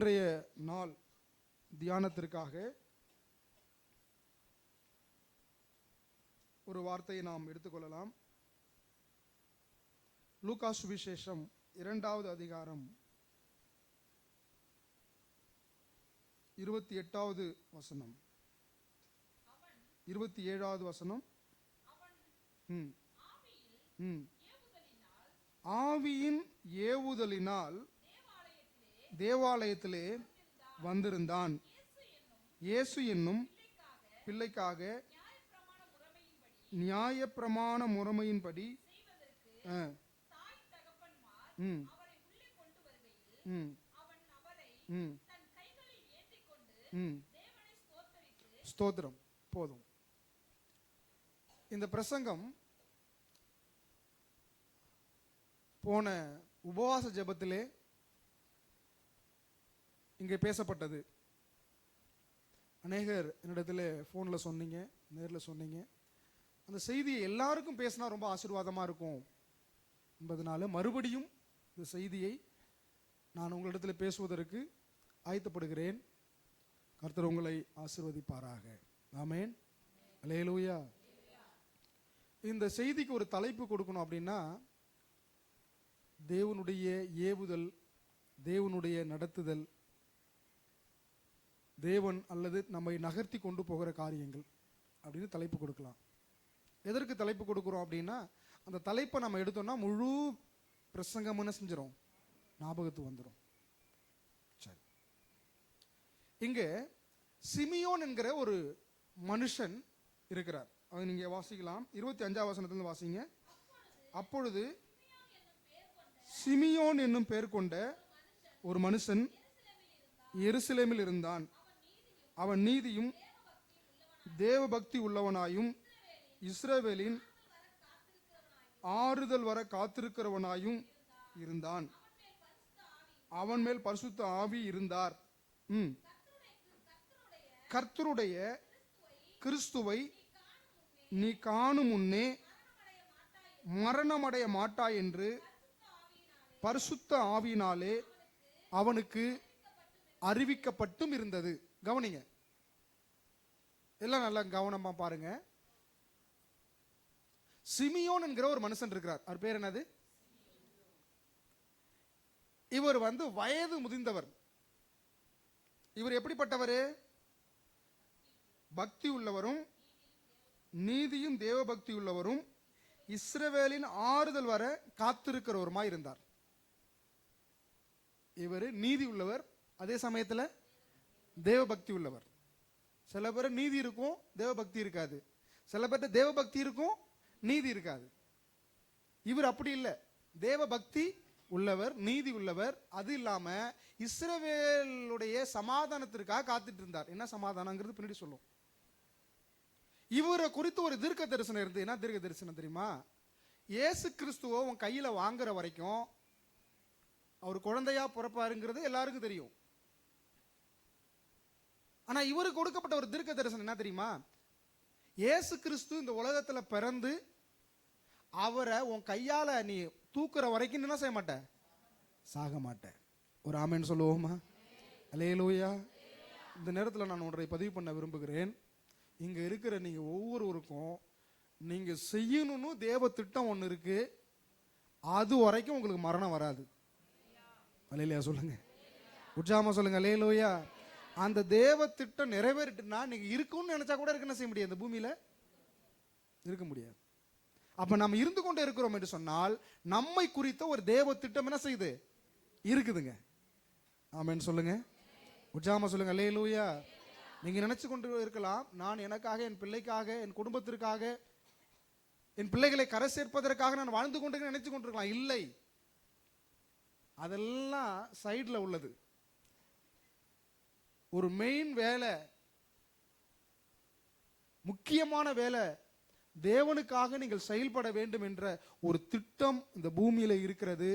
இன்றைய நாள் தியானத்திற்காக ஒரு வார்த்தையை நாம் எடுத்துக்கொள்ளலாம். லூக்கா சுவிசேஷம் 2வது அதிகாரம் 28வது வசனம், 27வது வசனம். ஆவியின் ஏவுதலினால் தேவாலயத்திலே வந்திருந்தான். இயேசு என்னும் பிள்ளைக்காக நியாயப்பிரமாண முறைமையின்படி ஸ்தோத்திரம். போதும். இந்த பிரசங்கம் போன உபவாச ஜெபத்திலே இங்கே பேசப்பட்டது. அநேகர் என்னிடத்தில் ஃபோனில் சொன்னீங்க, நேரில் சொன்னீங்க. அந்த செய்தியை எல்லாருக்கும் பேசினா ரொம்ப ஆசீர்வாதமாக இருக்கும் என்பதனால மறுபடியும் இந்த செய்தியை நான் உங்களிடத்தில் பேசுவதற்கு ஆயத்தப்படுகிறேன். கர்த்தர் உங்களை ஆசீர்வதிப்பாராக. ஆமென். அல்லேலூயா. இந்த செய்திக்கு ஒரு தலைப்பு கொடுக்கணும் அப்படின்னா, தேவனுடைய ஏவுதல், தேவனுடைய நடத்துதல், தேவன் அல்லது நம்மை நகர்த்தி கொண்டு போகிற காரியங்கள் அப்படின்னு தலைப்பு கொடுக்கலாம். எதற்கு தலைப்பு கொடுக்குறோம் அப்படின்னா, அந்த தலைப்பை நம்ம எடுத்தோம்னா முழு பிரசங்கம் என்ன செஞ்சிடும், ஞாபகத்து வந்துடும். சரி, இங்கே சிமியோன் என்கிற ஒரு மனுஷன் இருக்கிறார். அதை நீங்க வாசிக்கலாம். 25வது வசனத்திலிருந்து வாசிங்க. அப்பொழுது சிமியோன் என்னும் பெயர் கொண்ட ஒரு மனுஷன் எருசலேமில் இருந்தான். அவன் நீதியும் தேவ பக்தி உள்ளவனாயும் இஸ்ரவேலின் ஆறுதல் வர காத்திருக்கிறவனாயும் இருந்தான். அவன் மேல் பரிசுத்த ஆவி இருந்தார். கர்த்தருடைய கிறிஸ்துவை நீ காணும் முன்னே மரணமடைய மாட்டாய் என்று பரிசுத்த ஆவியினாலே அவனுக்கு அறிவிக்கப்பட்டும் இருந்தது. கவனிங்க, எல்லாம் நல்லா கவனமா பாருங்க. சிமியோன் என்கிற ஒரு மனுஷன் இருக்கிறார். அவர் பேர் என்னது? இவர் வயது முதிர்ந்தவர். இவர் எப்படிப்பட்டவர்? பக்தி உள்ளவரும் நீதியும் தேவ பக்தி உள்ளவரும் இஸ்ரவேலின் ஆறுதல் வர காத்திருக்கிறவருமாய் இருந்தார். இவர் நீதி உள்ளவர், அதே சமயத்தில் தேவ பக்தி உள்ளவர். சில பேர் நீதி இருக்கும், தேவ பக்தி இருக்காது. சில பேர் தேவ பக்தி இருக்கும், நீதி இருக்காது. இவர் அப்படி இல்லை. தேவ பக்தி உள்ளவர், நீதி உள்ளவர். அது இல்லாம இஸ்ரவேலுடைய சமாதானத்திற்காக காத்துட்டு இருந்தார். என்ன சமாதானங்கிறது பின்னாடி சொல்லும். இவரை குறித்து ஒரு தீர்க்க தரிசனம் இருந்து. என்ன தீர்க்க தரிசனம் தெரியுமா? இயேசு கிறிஸ்துவ உன் கையில வாங்குற வரைக்கும் அவர் குழந்தையா பிறப்பாருங்கிறது எல்லாருக்கும் தெரியும். ஆனா இவருக்கு கொடுக்கப்பட்ட ஒரு தீர்க்க தரிசனம் என்ன தெரியுமா? இயேசு கிறிஸ்து இந்த உலகத்துல பிறந்து அவரை உன் கையால நீ தூக்குற வரைக்கும் என்ன செய்ய மாட்ட? சாக மாட்ட. ஒரு ஆமென் சொல்லுவோமா? அல்லேலூயா. இந்த நேரத்தில் நான் ஒன்றை பதிவு பண்ண விரும்புகிறேன். இங்க இருக்கிற நீங்க ஒவ்வொருவருக்கும் நீங்க செய்யணும்னு தேவ திட்டம் ஒன்று இருக்கு. அது வரைக்கும் உங்களுக்கு மரணம் வராது. அல்லேலூயா சொல்லுங்க, உற்சாகமா சொல்லுங்க. அல்லேலூயா. அந்த தேவ திட்டம் நிறைவேறிட்டுனா நீங்க இருக்கும்னு நினைச்சா கூட என்ன செய்ய முடியாது? இந்த பூமியில இருக்க முடியாது. அப்ப நம்ம இருந்து கொண்டு இருக்கிறோம் என்று சொன்னால் நம்மை குறித்த ஒரு தேவ திட்டம் என்ன செய்யுது? இருக்குதுங்க. ஆமென் சொல்லுங்க, உற்சாகமா சொல்லுங்க. அல்லேலூயா. நீங்க நினைச்சு கொண்டு இருக்கலாம், நான் எனக்காக, என் பிள்ளைக்காக, என் குடும்பத்திற்காக, என் பிள்ளைகளை கரை சேர்ப்பதற்காக நான் வாழ்ந்து கொண்டு நினைச்சு கொண்டிருக்கலாம். இல்லை, அதெல்லாம் சைடில் உள்ளது. ஒரு மெயின் வேலை, முக்கியமான வேலை, தேவனுக்காக நீங்கள் செயல்பட வேண்டும் என்ற ஒரு திட்டம் இந்த பூமியில இருக்கிறது.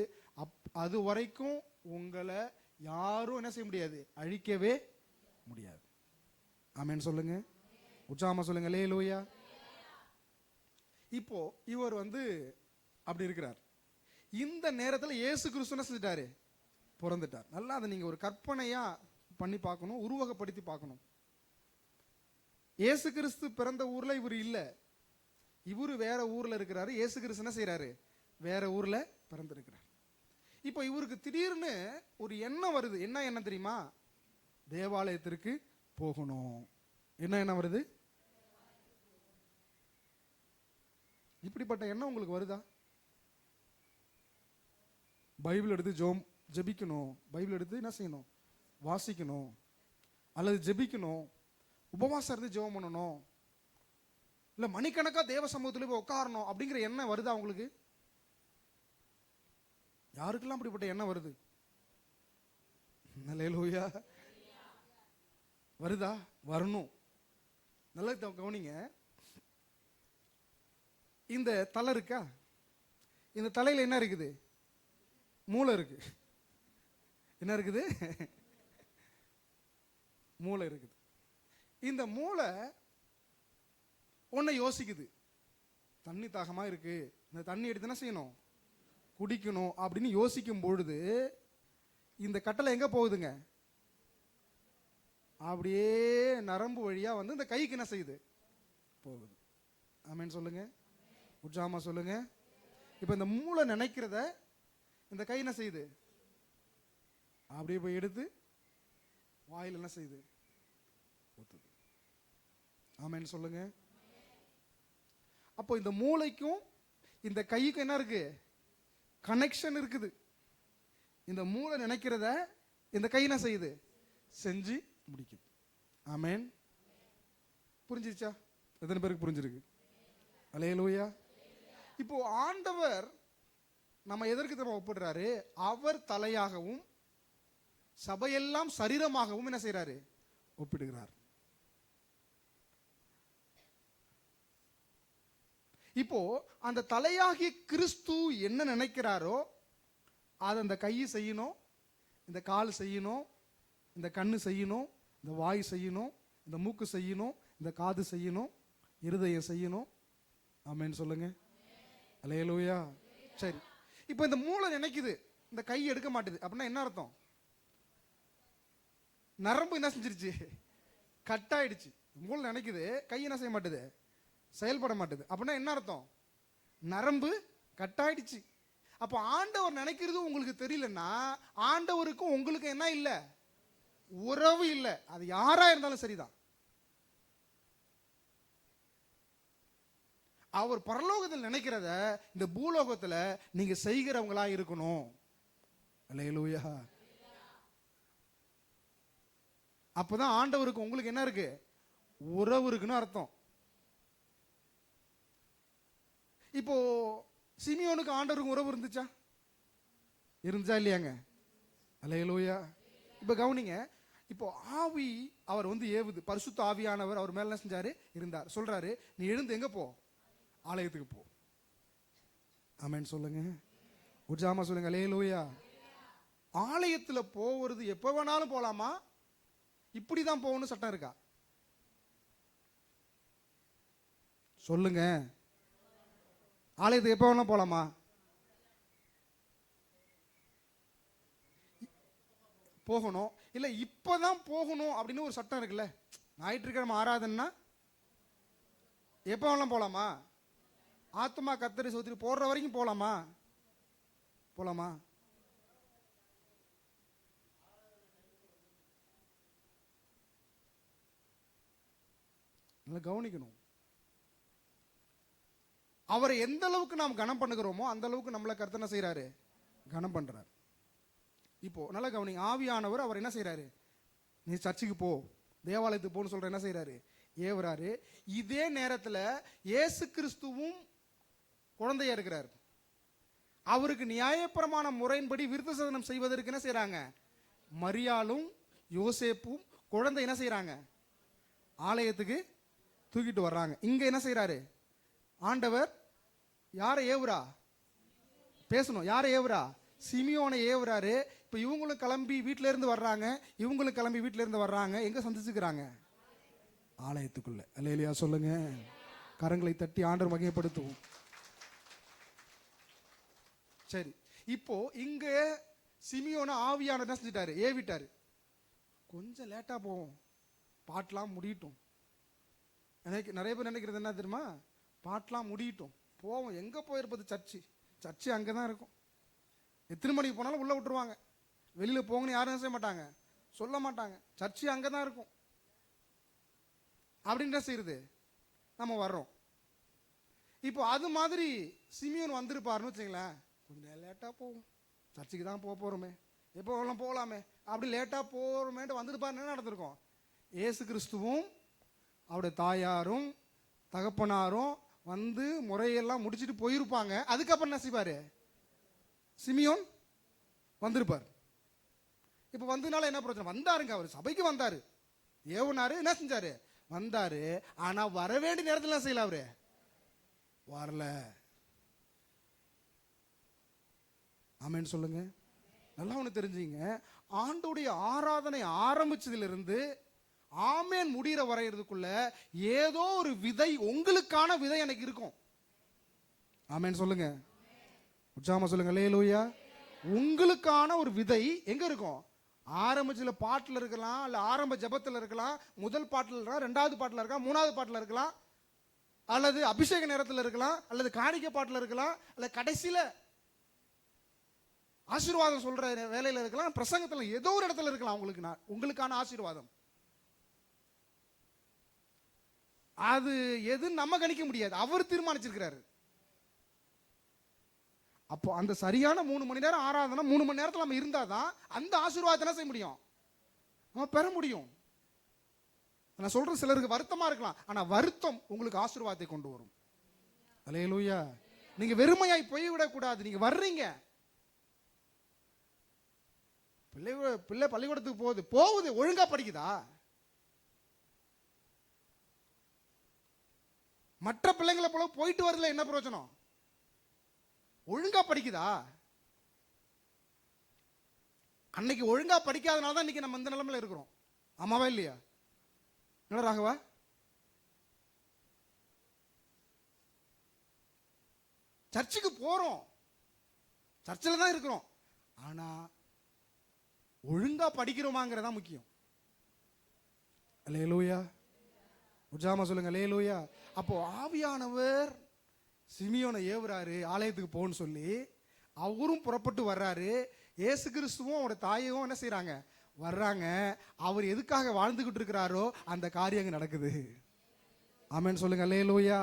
அது வரைக்கும் உங்களை யாரும் என்ன செய்ய முடியாது? அழிக்கவே முடியாது. ஆமென் சொல்லுங்க, உற்சாகமா சொல்லுங்க. அல்லேலூயா. இப்போ இவர் அப்படி இருக்கிறார். இந்த நேரத்தில் இயேசு கிறிஸ்து என்ன செஞ்சிட்டாரு? பிறந்துட்டார். நல்லா அதை நீங்க ஒரு கற்பனையா பண்ணி பார்க்கணும், உருவகப்படுத்தி பார்க்கணும். இயேசு கிறிஸ்து பிறந்த ஊர்ல இவர் இல்ல, இவரு வேற ஊர்ல இருக்கிறாரு. இயேசு கிறிஸ்து என்ன செய்யறாரு? வேற ஊர்ல பிறந்திருக்கிறார். இப்போ இவருக்கு திடீர்னு ஒரு எண்ணம் வருது. என்ன எண்ணம் தெரியுமா? தேவாலயத்திற்கு போகணும். என்ன எண்ணம் வருது? இப்படிப்பட்ட எண்ணம் உங்களுக்கு வருதா? பைபிள் எடுத்து ஜெபிக்கணும், பைபிள் எடுத்து என்ன செய்யணும்? வாசிக்கணும், அல்லது ஜெபிக்கணும், உபவாசம் இருந்து ஜெபம் பண்ணணும், இல்ல மணிக்கணக்கா தேவ சமூகத்துல போய் உட்காரணும் அப்படிங்கிற எண்ணம் வருதா உங்களுக்கு? யாருக்கெல்லாம் அப்படிப்பட்ட எண்ணம் வருது? அல்லேலூயா. வருதா? வரணும். நல்லா கவனிங்க. இந்த தலை இருக்கா? இந்த தலையில என்ன இருக்குது? மூளை இருக்கு. என்ன இருக்குது? மூளை இருக்குது. இந்த மூளை ஒன்ன யோசிக்குது. தண்ணி தாகமா இருக்கு, இந்த தண்ணி எடுத்து என்ன செய்யணும்? குடிக்கணும் அப்படின்னு யோசிக்கும் பொழுது இந்த கட்டளை எங்க போகுதுங்க? அப்படியே நரம்பு வழியா வந்து இந்த கைக்கு என்ன செய்யுது? போகுது. ஆமென் சொல்லுங்க, உற்சாகமா சொல்லுங்க. இப்ப இந்த மூளை நினைக்கிறத இந்த கை என்ன செய்யுது? அப்படியே போய் எடுத்து வாயில் என்ன செய்யுது? ஊத்துது. ஆமென் சொல்லுங்க. அப்போ இந்த மூளைக்கும் இந்த கைக்கும் என்ன இருக்கு? கனெக்ஷன் இருக்குது. இந்த மூளை நினைக்கிறத இந்த கை என்ன செய்யுது? செஞ்சு முடிக்குது. ஆமென். புரிஞ்சிருச்சா? எத்தனை பேருக்கு புரிஞ்சிருக்கு? அல்லேலூயா. இப்போ ஆண்டவர் நம்ம எதற்கு நம்ம ஒப்பிடுறாரு? அவர் தலையாகவும் சபையெல்லாம் சரீரமாகவும் என்ன செய்யறாரு? ஒப்பிடுகிறார். இப்போ அந்த தலையாகிய கிறிஸ்து என்ன நினைக்கிறாரோ அதை அந்த கை செய்யணும், இந்த கால் செய்யணும், இந்த கண்ணு செய்யணும், இந்த வாய் செய்யணும், இந்த மூக்கு செய்யணும், இந்த காது செய்யணும், இருதயம் செய்யணும். ஆமென் சொல்லுங்க. அல்லேலூயா. சரி, இப்போ இந்த மூளை நினைக்குது, இந்த கை எடுக்க மாட்டுது. அப்படின்னா என்ன அர்த்தம்? நரம்பு என்ன செஞ்சிருச்சு? கட் ஆயிடுச்சு. மூளை நினைக்குது, கை என்ன செய்ய மாட்டுது? செயல்பட மாட்டுது. அப்படின்னா என்ன அர்த்தம்? நரம்பு கட் ஆயிடுச்சு. அப்போ ஆண்டவர் நினைக்கிறது உங்களுக்கு தெரியலன்னா ஆண்டவருக்கும் உங்களுக்கு என்ன இல்ல? உறவு இல்லை. அது யாரா இருந்தாலும் சரிதான். அவர் பரலோகத்தில் நினைக்கிறத இந்த பூலோகத்துல நீங்க செய்கிறவங்களா இருக்கணும். அல்லேலூயா. அப்பதான் ஆண்டவருக்கு உங்களுக்கு என்ன இருக்கு? உறவு இருக்குன்னு அர்த்தம். இப்போ சிமியோனுக்கு ஆண்டவருக்கு உறவு இருந்துச்சா? இருந்துச்சா இல்லையாங்க? அல்லேலூயா. இப்ப கவனிங்க. இப்போ ஆவி அவர் வந்து ஏவுது. பரிசுத்த ஆவியானவர் அவர் மேல என்ன செஞ்சாரு? இருந்தார். சொல்றாரு, நீ எழுந்து எங்க போ? ஆலயத்துக்கு போ. ஆமென் சொல்லுங்க, உற்சாகமா சொல்லுங்க. அல்லேலூயா. ஆலயத்துல போவது எப்ப வேணாலும் போலாமா? இப்படிதான் போகணும் சட்டம் இருக்கா? சொல்லுங்க. ஆலயத்துக்கு எப்ப வேணாலும் போலாமா? போகணும். இல்ல இப்பதான் போகணும் அப்படின்னு ஒரு சட்டம் இருக்குல்ல. ஞாயிற்றுக்கிழமை ஆராதனைன்னா எப்ப வேணாலும் போலாமா? ஆத்மா கத்தரி சோத்திரி போடுற வரைக்கும் போலாமா? போலாமா? நல்லா கவனிக்கணும். அவரை எந்த அளவுக்கு நாம் கனம் பண்ணுகிறோமோ அந்த அளவுக்கு நம்மளை கர்த்தர் என்ன செய்யறாரு? கனம் பண்றாரு. இப்போ நல்லா கவனிங்க. ஆவியானவர் அவர் என்ன செய்யறாரு? நீ சர்ச்சுக்கு போ, தேவாலயத்துக்கு போன்னு சொல்ற என்ன செய்யறாரு? ஏவுறாரு. இதே நேரத்தில் இயேசு கிறிஸ்துவும் குழந்தையா இருக்கிறார். அவருக்கு நியாயப்பிரமாண முறையின்படி விருத்த சேதனம் செய்வதற்கு என்ன செய்யறாங்க? மரியாளும் யோசேப்பும் குழந்தை என்ன செய்யறாங்க? ஆலயத்துக்கு தூக்கிட்டு வர்றாங்க. இங்க என்ன செய்யறாரு? ஆண்டவர் யாரை ஏவுறா? பேசணும். யாரை ஏவுறா? சிமியோனை ஏவுறாரு. இப்ப இவங்களும் கிளம்பி வீட்டுல இருந்து வர்றாங்க, இவங்களும் கிளம்பி வீட்டுல இருந்து வர்றாங்க. எங்க சந்திச்சுக்கிறாங்க? ஆலயத்துக்குள்ள. அல்லேலூயா சொல்லுங்க. கரங்களை தட்டி ஆண்டவர் மகிமைப்படுத்துவோம். சரி, இப்போ இங்க சிமியோனை ஆவியானவர் என்ன செஞ்சிட்டாரு? ஏவிட்டாரு. கொஞ்சம் லேட்டா போவோம், பாட்டெல்லாம் முடியட்டும். நிறைய பேர் நினைக்கிறது என்ன தெரியுமா? பாட்டெல்லாம் முடியட்டும் போவோம். எங்க போயிருப்பது? சர்ச்சு அங்கதான் இருக்கும். எத்தனை மணிக்கு போனாலும் உள்ள விட்டுருவாங்க. வெளியில போங்கன்னு யாரும் செய்ய மாட்டாங்க, சொல்ல மாட்டாங்க. சர்ச்சு அங்கதான் இருக்கும். அப்படின்னு செய்யுது, நம்ம வர்றோம். இப்போ அது மாதிரி சிமியோன் வந்திருப்பாருன்னு வச்சுங்களேன், கொஞ்சம் லேட்டா போவோம், சர்ச்சுக்கு தான் போக போறோமே, எப்போ போகலாமே, அப்படி லேட்டா போறோமேட்டு வந்திருப்பாரு. என்ன நடந்திருக்கும்? இயேசு கிறிஸ்துவும் அவருடைய தாயாரும் தகப்பனாரும் வந்து முறையெல்லாம் முடிச்சுட்டு போயிருப்பாங்க. அதுக்கப்புறம் என்ன செய்வாரு? சிமியோன் வந்திருப்பார். இப்ப வந்ததுனால என்ன பிரச்சனை? வந்தாருங்க, அவர் சபைக்கு வந்தாரு, ஏவனாரு, என்ன செஞ்சாரு? வந்தாரு. ஆனா வர வேண்டிய நேரத்தில் என்ன செய்யல? அவரு வரல. ஆமென் சொல்லுங்க. நல்லா ஒண்ணு தெரிஞ்சுங்க, ஆண்டோடைய ஆராதனை ஆரம்பிச்சதிலிருந்து ஆமேன் முடிகிற வரையறதுக்குள்ள ஏதோ ஒரு விதை, உங்களுக்கான விதை எனக்கு இருக்கும். ஆமேன் சொல்லுங்க, உற்சாகமா சொல்லுங்க அல்லேலூயா. உங்களுக்கான ஒரு விதை எங்க இருக்கும்? ஆரம்பிச்சுல பாட்டுல இருக்கலாம், இல்ல ஆரம்ப ஜெபத்துல இருக்கலாம், முதல் பாட்டுல இருக்கலாம், ரெண்டாவது பாட்டுல இருக்கலாம், மூணாவது பாட்டுல இருக்கலாம், அல்லது அபிஷேக நேரத்தில் இருக்கலாம், அல்லது காணிக்கை பாட்டுல இருக்கலாம், அல்ல கடைசியில ஆசீர்வாதம் சொல்ற வேலையில இருக்கலாம், பிரசங்கத்துல ஏதோ ஒரு இடத்துல இருக்கலாம். உங்களுக்கான ஆசீர்வாதம் அது எது நம்ம கணிக்க முடியாது, அவர் தீர்மானிச்சிருக்கிறாரு. அப்போ அந்த சரியான 3 மணி நேரம் ஆராதனை 3 மணி நேரத்தில் நம்ம இருந்தாதான் அந்த ஆசீர்வாதத்தை என்ன செய்ய முடியும்? நம்ம பெற முடியும். நான் சொல்றது சிலருக்கு வருத்தமா இருக்கலாம், ஆனா வருத்தம் உங்களுக்கு ஆசீர்வாதத்தை கொண்டு வரும். அல்லேலூயா. நீங்க வெறுமையாய் போய்விடக் கூடாது. நீங்க வர்றீங்க, பிள்ளை பள்ளிக்கூடத்துக்கு போகுது, ஒழுங்கா படிக்குதா? மற்ற பிள்ளைங்களை போல போயிட்டு வரல, என்ன பிரயோஜனம்? ஒழுங்கா படிக்குதா? அன்னைக்கு ஒழுங்கா படிக்காதனால தான் இன்னைக்கு நம்ம இந்த நிலைமையில இருக்கிறோம். ஆமாவா இல்லையா? என்ன ராகவா? சர்ச்சுக்கு போறோம், சர்ச்சில் தான் இருக்கிறோம், ஆனா ஒழுங்கா படிக்கிறோமாங்கிறதா முக்கியம். அல்லேலூயா. உற்சாகமா சொல்லுங்க அல்லேலூயா. அப்போ ஆவியானவர் சிமியோனை ஏவுறாரு, ஆலயத்துக்கு போன்னு சொல்லி. அவரும் புறப்பட்டு வர்றாரு. இயேசு கிறிஸ்துவும் அவரோட தாயும் என்ன செய்யறாங்க? வர்றாங்க. அவர் எதுக்காக வாழ்ந்துகிட்டு இருக்கிறாரோ அந்த காரியம் நடக்குது. ஆமென் சொல்லுங்க அல்லேலூயா.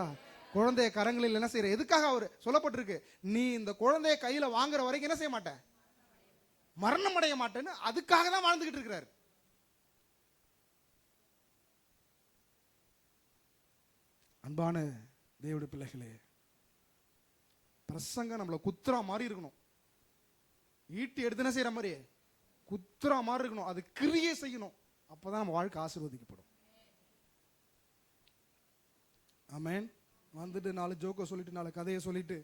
குழந்தைய கரங்களில் என்ன செய்யற? எதுக்காக அவர் சொல்லப்பட்டிருக்கு? நீ இந்த குழந்தைய கையில வாங்குற வரைக்கும் என்ன செய்ய மாட்டேன்? மரணம் அடைய மாட்டேன்னு அதுக்காக தான் வாழ்ந்துகிட்டு இருக்கிறார். அன்பான தேவனுடைய பிள்ளைகளே, பிரசங்கம் நம்மள குத்துறா மாதிரி இருக்கணும். ஈட்டி எடுத்து என்ன செய்யற மாதிரி குத்துறா மாதிரி இருக்கணும். அது கிரியை செய்யணும். அப்பதான் நம்ம வாழ்க்கை ஆசீர்வதிக்கப்படும். ஆமென். வந்துட்டு 4 ஜோக்க சொல்லிட்டு 4 கதையை சொல்லிட்டு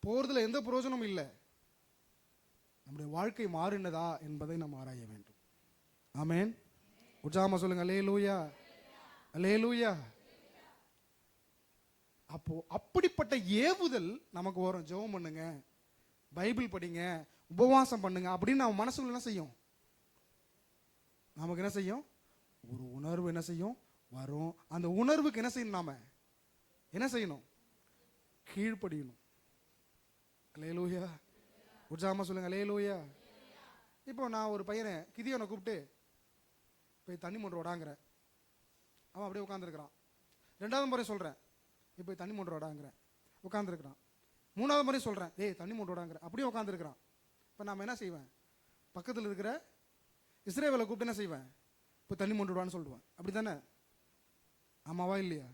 போறதுல எந்த பிரயோஜனமும் இல்லை. நம்முடைய வாழ்க்கை மாறினதா என்பதை நாம் ஆராய வேண்டும். ஆமென். உற்சாகமா சொல்லுங்க அல்லேலூயா, அல்லேலூயா. அப்போ அப்படிப்பட்ட ஏவுதல் நமக்கு வரும். ஜெபம் பண்ணுங்க, பைபிள் படிங்க, உபவாசம் பண்ணுங்க அப்படின்னு நம்ம மனசுக்குள்ள என்ன செய்யும்? நமக்கு என்ன செய்யும்? ஒரு உணர்வு என்ன செய்யும்? வரும். அந்த உணர்வுக்கு என்ன செய்யணும்? நாம என்ன செய்யணும்? கீழ்ப்படியணும். அல்லேலூயா. உற்சாகமா சொல்லுங்க அல்லேலூயா. இப்போ நான் ஒரு பையனை கிதியோனை கூப்பிட்டு போய் தண்ணி மொண்டு ஓடாங்கிற, அவன் அப்படியே உட்காந்துருக்கிறான். 2வது முறை சொல்றேன், இப்போ தண்ணி மொண்டு ஓடாங்கிற, உட்காந்துருக்கிறான். 3வது முறை சொல்றேன், ஏய் தண்ணி மொண்டு ஓடாங்கிற, அப்படியே உட்காந்துருக்கிறான். இப்போ நாம என்ன செய்வேன்? பக்கத்தில் இருக்கிற இஸ்ரவேலை கூப்பிட்டு என்ன செய்வேன்? இப்போ தண்ணி மொண்டு விடுவான்னு சொல்லுவேன். அப்படி தானே? ஆமாவா இல்லையா?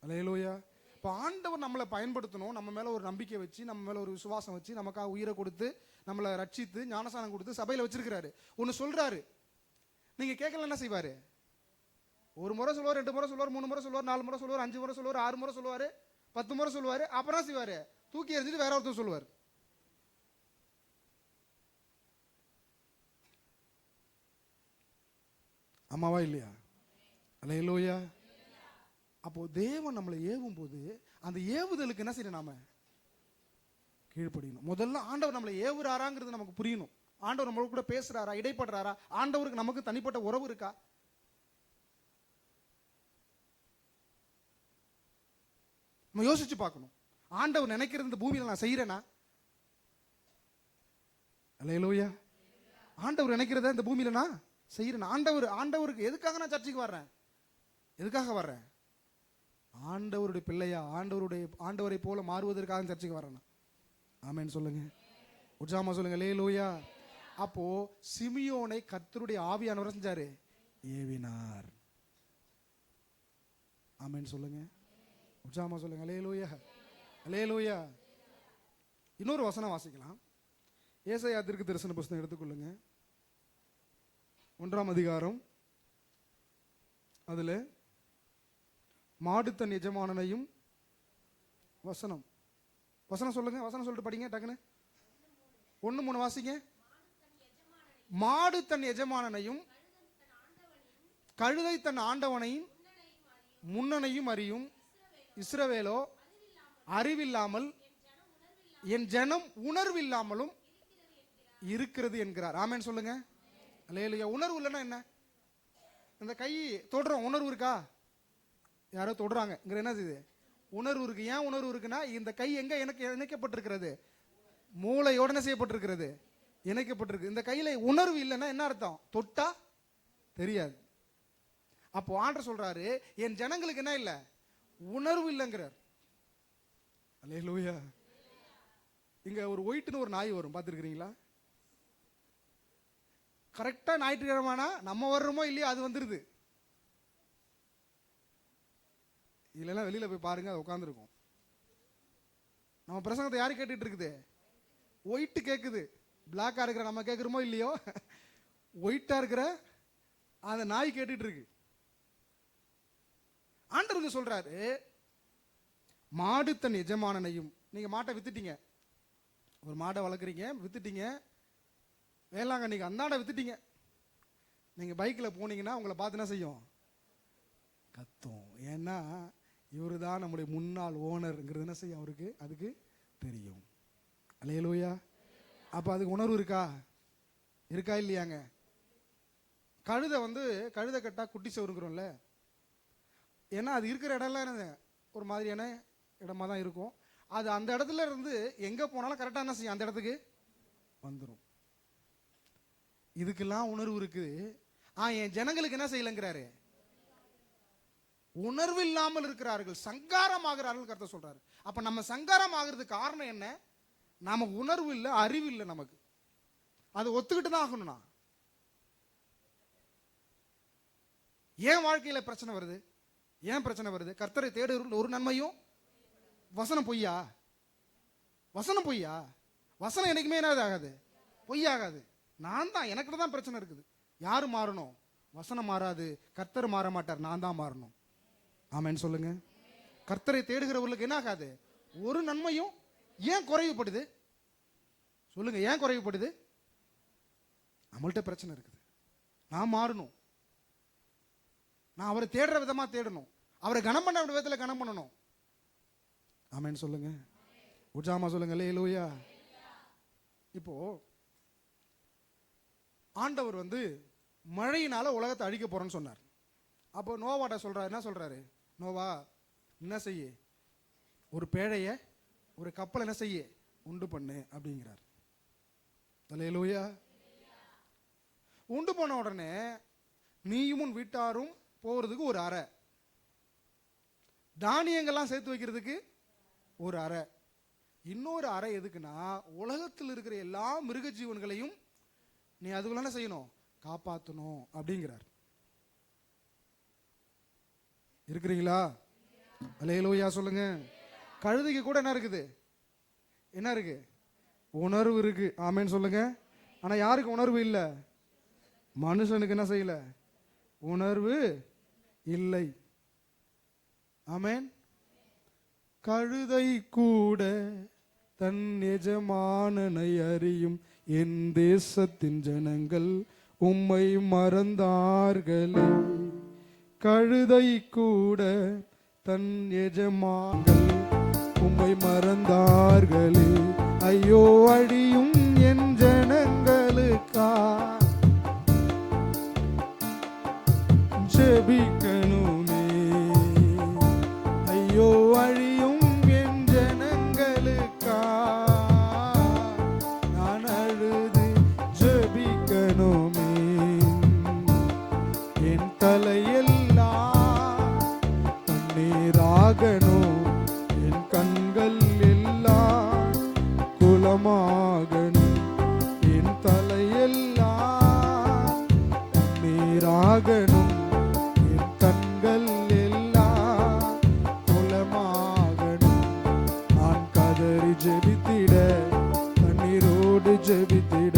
அல்லேலூயா. இப்போ ஆண்டவர் நம்மளை பயன்படுத்தணும், நம்ம மேல ஒரு நம்பிக்கை வச்சு, நம்ம மேல ஒரு விசுவாசம் வச்சு, நமக்காக உயிரை கொடுத்து, நம்மளை ரட்சித்து, ஞானசானம் கொடுத்து சபையில வச்சிருக்கிறாரு. ஒன்னு சொல்றாரு, நீங்க கேட்கல என்ன செய்வாரு? 1 முறை சொல்லுவார், 2 முறை சொல்லுவார், 3 முறை சொல்லுவார், 4 முறை சொல்லுவார், 5 முறை சொல்லுவார், 6 முறை சொல்லுவாரு, 10 முறை சொல்லுவாரு. அப்புறம் செய்வாரு? தூக்கி எறிஞ்சிட்டு வேற ஒருத்தர் சொல்லுவார். ஆமாவா இல்லையா? அல்லேலூயா. அப்போ தேவன் நம்மளை ஏவும் போது அந்த ஏவுதலுக்கு என்ன செய்யணும்? நாம கீழ்ப்படியணும். முதல்ல ஆண்டவர் நம்மளை ஏவுறாராங்கிறது நமக்கு புரியணும். ஆண்டவர் நம்மளோட கூட பேசுறாரா, இடைப்படுறாரா, ஆண்டவருக்கு நமக்கு தனிப்பட்ட உறவு இருக்கா? நம்ம யோசிச்சு பார்க்கணும். ஆண்டவர் நினைக்கிறது இந்த பூமியில நான் செய்யறேனா? அல்லேலூயா. ஆண்டவர் நினைக்கிறத இந்த பூமியில நான் செய்யறேன். ஆண்டவருக்கு எதுக்காக நான் சர்ச்சைக்கு வர்றேன்? எதுக்காக வர்றேன்? ஆண்டவருடைய பிள்ளையா, ஆண்டவரை போல மாறுவதற்காக சர்ச்சைக்கு வர்றேன். ஆமென் சொல்லுங்க, உற்சாகமா சொல்லுங்க அல்லேலூயா. அப்போ சிமியோனை கர்த்தருடைய ஆவியானவர் செஞ்சாரு, ஏவினார். ஆமென் சொல்லுங்க, உற்சாகமா சொல்லுங்க அல்லேலூயா, அல்லேலூயா. இன்னொரு வசனம் வாசிக்கலாம். ஏசாயா தீர்க்கதரிசன புத்தகம் எடுத்துக்கொள்ளுங்க, 1ஆம் அதிகாரம். அதுல மாடு தன் எஜமானனையும் வசனம் சொல்லுங்க, வசனம் சொல்லிட்டு படிங்க டக்குன்னு. 1:3 வாசிங்க. மாடு தன் எஜமானனையும் கழுதை தன் ஆண்டவனையும் முன்னனையும் அறியும் இஸ்ரவேலோ அறிவில்லாமல் என் ஜனம் உணர்வில்லாமலும் இருக்கிறது என்கிறார். ஆமென் சொல்லுங்க அல்லேலூயா. உணர்வு இல்லைன்னா என்ன? இந்த கை தொடுறோம், உணர்வு இருக்கா? யாரோ தொடுறாங்க, என்னது இது? உணர்வு இருக்கு. ஏன் உணர்வு இருக்குன்னா, இந்த கை எங்க எனக்கு இணைக்கப்பட்டிருக்கிறது? மூளையோட என்ன செய்யப்பட்டிருக்கிறது? இணைக்கப்பட்டிருக்கு. இந்த கையில உணர்வு இல்லைன்னா என்ன அர்த்தம்? தொட்டா தெரியாது. அப்போ ஆண்டவர் சொல்றாரு, என் ஜனங்களுக்கு என்ன இல்லை? உணர்வு இல்லைங்கிறார். அல்லேலூயா. இங்க ஒரு ஒயிட்னு ஒரு நாய் வரும், பார்த்துருக்கிறீங்களா? கரெக்டா ஞாயிற்றுக்கிழமைனா நம்ம வர்றோமோ இல்லையோ அது வந்துருது. இல்லைன்னா வெளியில போய் பாருங்க, அது உட்காந்துருக்கும். நம்ம பிரசங்கத்தை யாரு கேட்டுட்டு இருக்குது? ஒயிட் கேட்குது. பிளாக்கா இருக்கிற நம்ம கேட்குறோமோ இல்லையோ, ஒயிட்டா இருக்கிற அந்த நாய் கேட்டுட்டு இருக்கு. ஆண்டவருக்கு சொல்றாரு, மாடு தன் எஜமானனையும். நீங்க மாட்டை வித்துட்டீங்க, ஒரு மாடை வளர்க்குறீங்க, வித்துட்டீங்க. வேளாங்கண்ணிக்கு அந்தாண்ட வித்துட்டீங்க. நீங்க பைக்கில் போனீங்கன்னா உங்களை பார்த்து என்ன செய்யும்? கத்தும். ஏன்னா இவரு தான் நம்முடைய முன்னாள் ஓனர்ங்கிறது என்ன செய்யும் அவருக்கு, அதுக்கு தெரியும். அல்லேலூயா. அப்ப அதுக்கு உணர்வு இருக்கா? இருக்கா இல்லையாங்க? கழுதை கட்டா குட்டி சவருங்கிறோம்ல, ஏன்னா அது இருக்கிற இடம்லாம் என்ன ஒரு மாதிரியான இடமா தான் இருக்கும். அது அந்த இடத்துல இருந்து எங்க போனாலும் கரெக்டா என்ன செய்யும்? அந்த இடத்துக்கு வந்துடும். இதுக்கெல்லாம் உணர்வு இருக்குது. என் ஜனங்களுக்கு என்ன செய்யலங்கிறாரு? உணர்வு இல்லாமல் இருக்கிறார்கள், சங்காரம் ஆகிறார்கள் கர்த்தர் சொல்றாரு. அப்ப நம்ம சங்காரம் ஆகிறதுக்கு காரணம் என்ன? நமக்கு உணர்வு இல்லை, அறிவு இல்லை. நமக்கு அது ஒத்துக்கிட்டு தான் ஆகணும்னா. ஏன் வாழ்க்கையில பிரச்சனை வருது? ஏன் பிரச்சனை வருது? கர்த்தரை தேடு ஒரு நன்மையும். வசனம் பொய்யா? வசனம் பொய்யா? வசனம் என்னைக்குமே என்ன ஆகாது? பொய்யாகாது. நான் தான், எனக்கு தான் பிரச்சனை இருக்குது. யாரு மாறணும்? வசனம் மாறாது, கர்த்தர் மாற மாட்டார், நான் தான் மாறணும். ஆமென் சொல்லுங்க. கர்த்தரை தேடுகிறவர்களுக்கு என்ன ஆகாது? ஒரு நன்மையும். ஏன் குறைவுபடுது சொல்லுங்க? ஏன் குறைவுபடுது? நம்மள்ட்ட பிரச்சனை இருக்குது. நான் மாறணும். நான் அவரை தேடுற விதமா தேடணும், அவரை கனம் பண்ண விதத்தில் கனம் பண்ணணும். ஆமென் சொல்லுங்க, உற்சாகமா சொல்லுங்க அல்லேலூயா. இப்போ ஆண்டவர் மழையினால உலகத்தை அழிக்க போறேன்னு சொன்னார். அப்போ நோவாட்ட சொல்றாரு, என்ன சொல்றாரு? நோவா என்ன செய்ய? ஒரு பேழைய, ஒரு கப்பல் என்ன செய்ய? உண்டு பண்ணு அப்படிங்கிறார். அல்லேலூயா. உண்டு பண்ண உடனே நீயும் உன் வீட்டாரும் போறதுக்கு ஒரு அறை, தானியங்கள்லாம் சேர்த்து வைக்கிறதுக்கு ஒரு அறை, இன்னொரு அறை எதுக்குன்னா உலகத்தில் இருக்கிற எல்லா மிருக ஜீவன்களையும் நீ அதுக்குள்ள என்ன செய்யணும்? காப்பாற்றணும் அப்படிங்கிறார். இருக்கிறீங்களா? அல்லேலூயா சொல்லுங்க. கழுதைக்கு கூட என்ன இருக்குது? என்ன இருக்கு? உணர்வு இருக்கு. ஆமென் சொல்லுங்க. ஆனா யாருக்கு உணர்வு இல்லை? மனுஷனுக்கு என்ன செய்யல? உணர்வு இல்லை. ஆமென். கழுதை கூட தன் எஜமானனை அறியும் என் தேசத்தின் ஜனங்கள் உம்மை மறந்தார்களே. கழுதை கூட தன் எஜமான்கள் உம்மை மறந்தார்களே, ஐயோ அழியும் என் ஜனங்களுக்கா ஜெபிக்கணுமே. ஐயோ அழியும் என் ஜனங்களுக்கா நான் அழுது ஜெபிக்கணுமே. என் தலையெல்லாம் கண்ணீராகணும், என் கண்கள் எல்லாம் குலமாகணும். என் தலையெல்லாம் கண்ணீராகணும், என் கண்கள் எல்லாம் குலமாகணும். நான் கதறி ஜெபித்திட, கண்ணீரோடு ஜெபித்திட,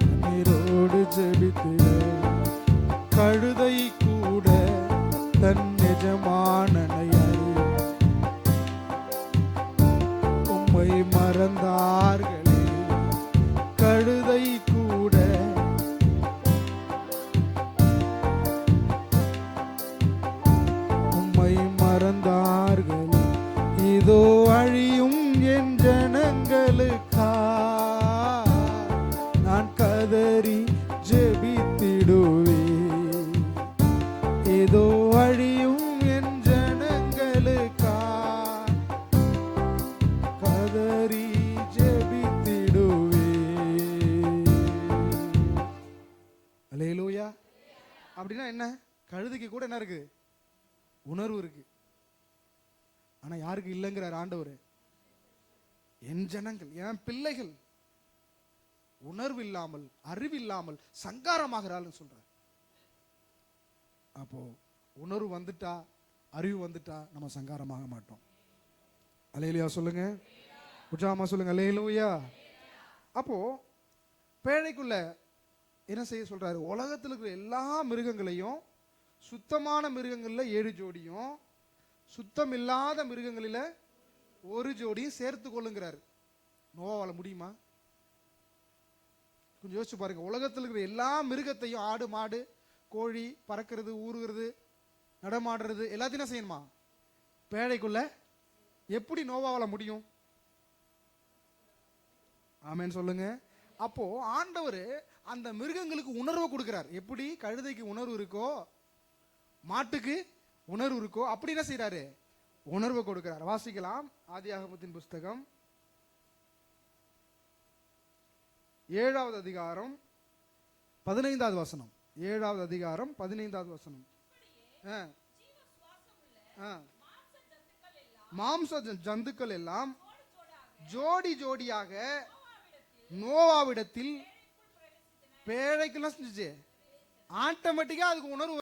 கண்ணீரோடு ஜெபித்திட, கழுதை கூட தன் எஜமானனை அறியும். உம்மை மறந்தார்களே, கழுதை கூட உம்மை மறந்தார்களே. இதோ அழியும் என் ஜனங்களுக்கா நான் கதறி ஜெபித்திடுவே. ஏதோ அழியும் என் ஜனங்களுக்கா கதறி ஜெபித்திடுவே. அல்லேலூயா. அப்படின்னா என்ன? கழுதைக்கு கூட என்ன இருக்கு? உணர்வு இருக்கு. ஆனா யாருக்கு இல்லைங்கிறார் ஆண்டவர்? என் ஜனங்கள், என் பிள்ளைகள் உணர்வு இல்லாமல், அறிவு இல்லாமல் சங்காரமாகிறாள்னு சொல்றார். அப்போ உணர்வு வந்துட்டா, அறிவு வந்துட்டா நம்ம சங்காரமாக மாட்டோம். அல்லேலூயா சொல்லுங்க, உற்சாகமா சொல்லுங்க அல்லேலூயா. அப்போ பேழைக்குள்ள என்ன செய்ய சொல்றாரு? உலகத்தில் இருக்கிற எல்லா மிருகங்களையும், சுத்தமான மிருகங்கள்ல 7 ஜோடியும், சுத்தம் இல்லாத மிருகங்களில 1 ஜோடியும் சேர்த்து கொள்ளுங்கிறார். நோவால முடியுமா? கொஞ்சம் யோசிச்சு பாருங்க. உலகத்தில் இருக்கிற எல்லா மிருகத்தையும், ஆடு மாடு கோழி பறக்கிறது ஊறுகிறது நடமாடுறது எல்லாத்தையும் என்ன செய்யணுமா? பேழைக்குள்ள எப்படி நோவாவால முடியும்? ஆமென் சொல்லுங்க. அப்போ ஆண்டவர் அந்த மிருகங்களுக்கு உணர்வை கொடுக்கிறார். எப்படி கழுதைக்கு உணர்வு இருக்கோ, மாட்டுக்கு உணர்வு இருக்கோ, அப்படி என்ன செய்யறாரு? உணர்வை கொடுக்கிறார். வாசிக்கலாம் ஆதியாகமத்தின் புஸ்தகம் 7வது அதிகாரம் 15வது வசனம். 7வது அதிகாரம் 15வது வசனம். மாம்ச ஜந்துக்கள் எல்லாம் ஜோடி ஜோடியாக நோவாவிடத்தில் பேழைக்கெல்லாம் செஞ்சுச்சு. ஆட்டோமேட்டிக்கா அதுக்கு உணர்வு.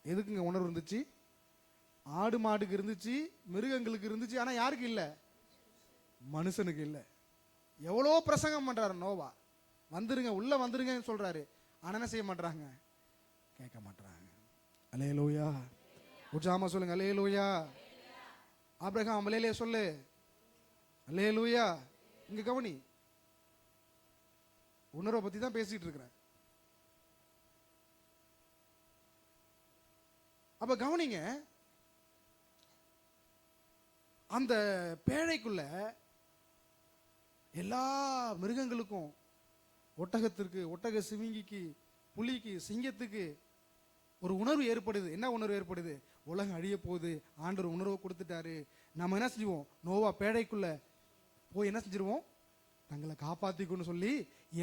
எதுக்குங்க உணர்வு இருந்துச்சு? ஆடு மாடுக்கு இருந்துச்சு, மிருகங்களுக்கு இருந்துச்சு. ஆனா யாருக்கு இல்ல? மனுஷனுக்கு இல்ல. எவ்வளோ பிரசங்கம் பண்றாரு நோவா, வந்துருங்க உள்ள வந்துருங்கன்னு சொல்றாரு. ஆனா என்ன செய்ய மாட்டாங்க? கேட்க மாட்டாங்க. அல்லேலூயா. உற்சாகமா சொல்லுங்க அல்லேலூயா. ஆபிரகாம் அல்லேலூயா சொல்லு. அல்லேலூயா. இங்க கவனி, உணர்வை பத்தி தான் பேசிட்டு இருக்கிறேன். அப்ப கவனிங்க, அந்த பேழைக்குள்ள எல்லா மிருகங்களுக்கும், ஒட்டகத்திற்கு, ஒட்டக சிவிங்கிக்கு, புலிக்கு, சிங்கத்துக்கு ஒரு உணர்வு ஏற்படுது. என்ன உணர்வு ஏற்படுது? உலகம் அழிய போகுது, ஆண்டவர் உணர்வை கொடுத்துட்டாரு. நம்ம என்ன செஞ்சுவோம்? நோவா பேழைக்குள்ள போய் என்ன செஞ்சிருவோம்? தங்களை காப்பாத்திக்கணும்னு சொல்லி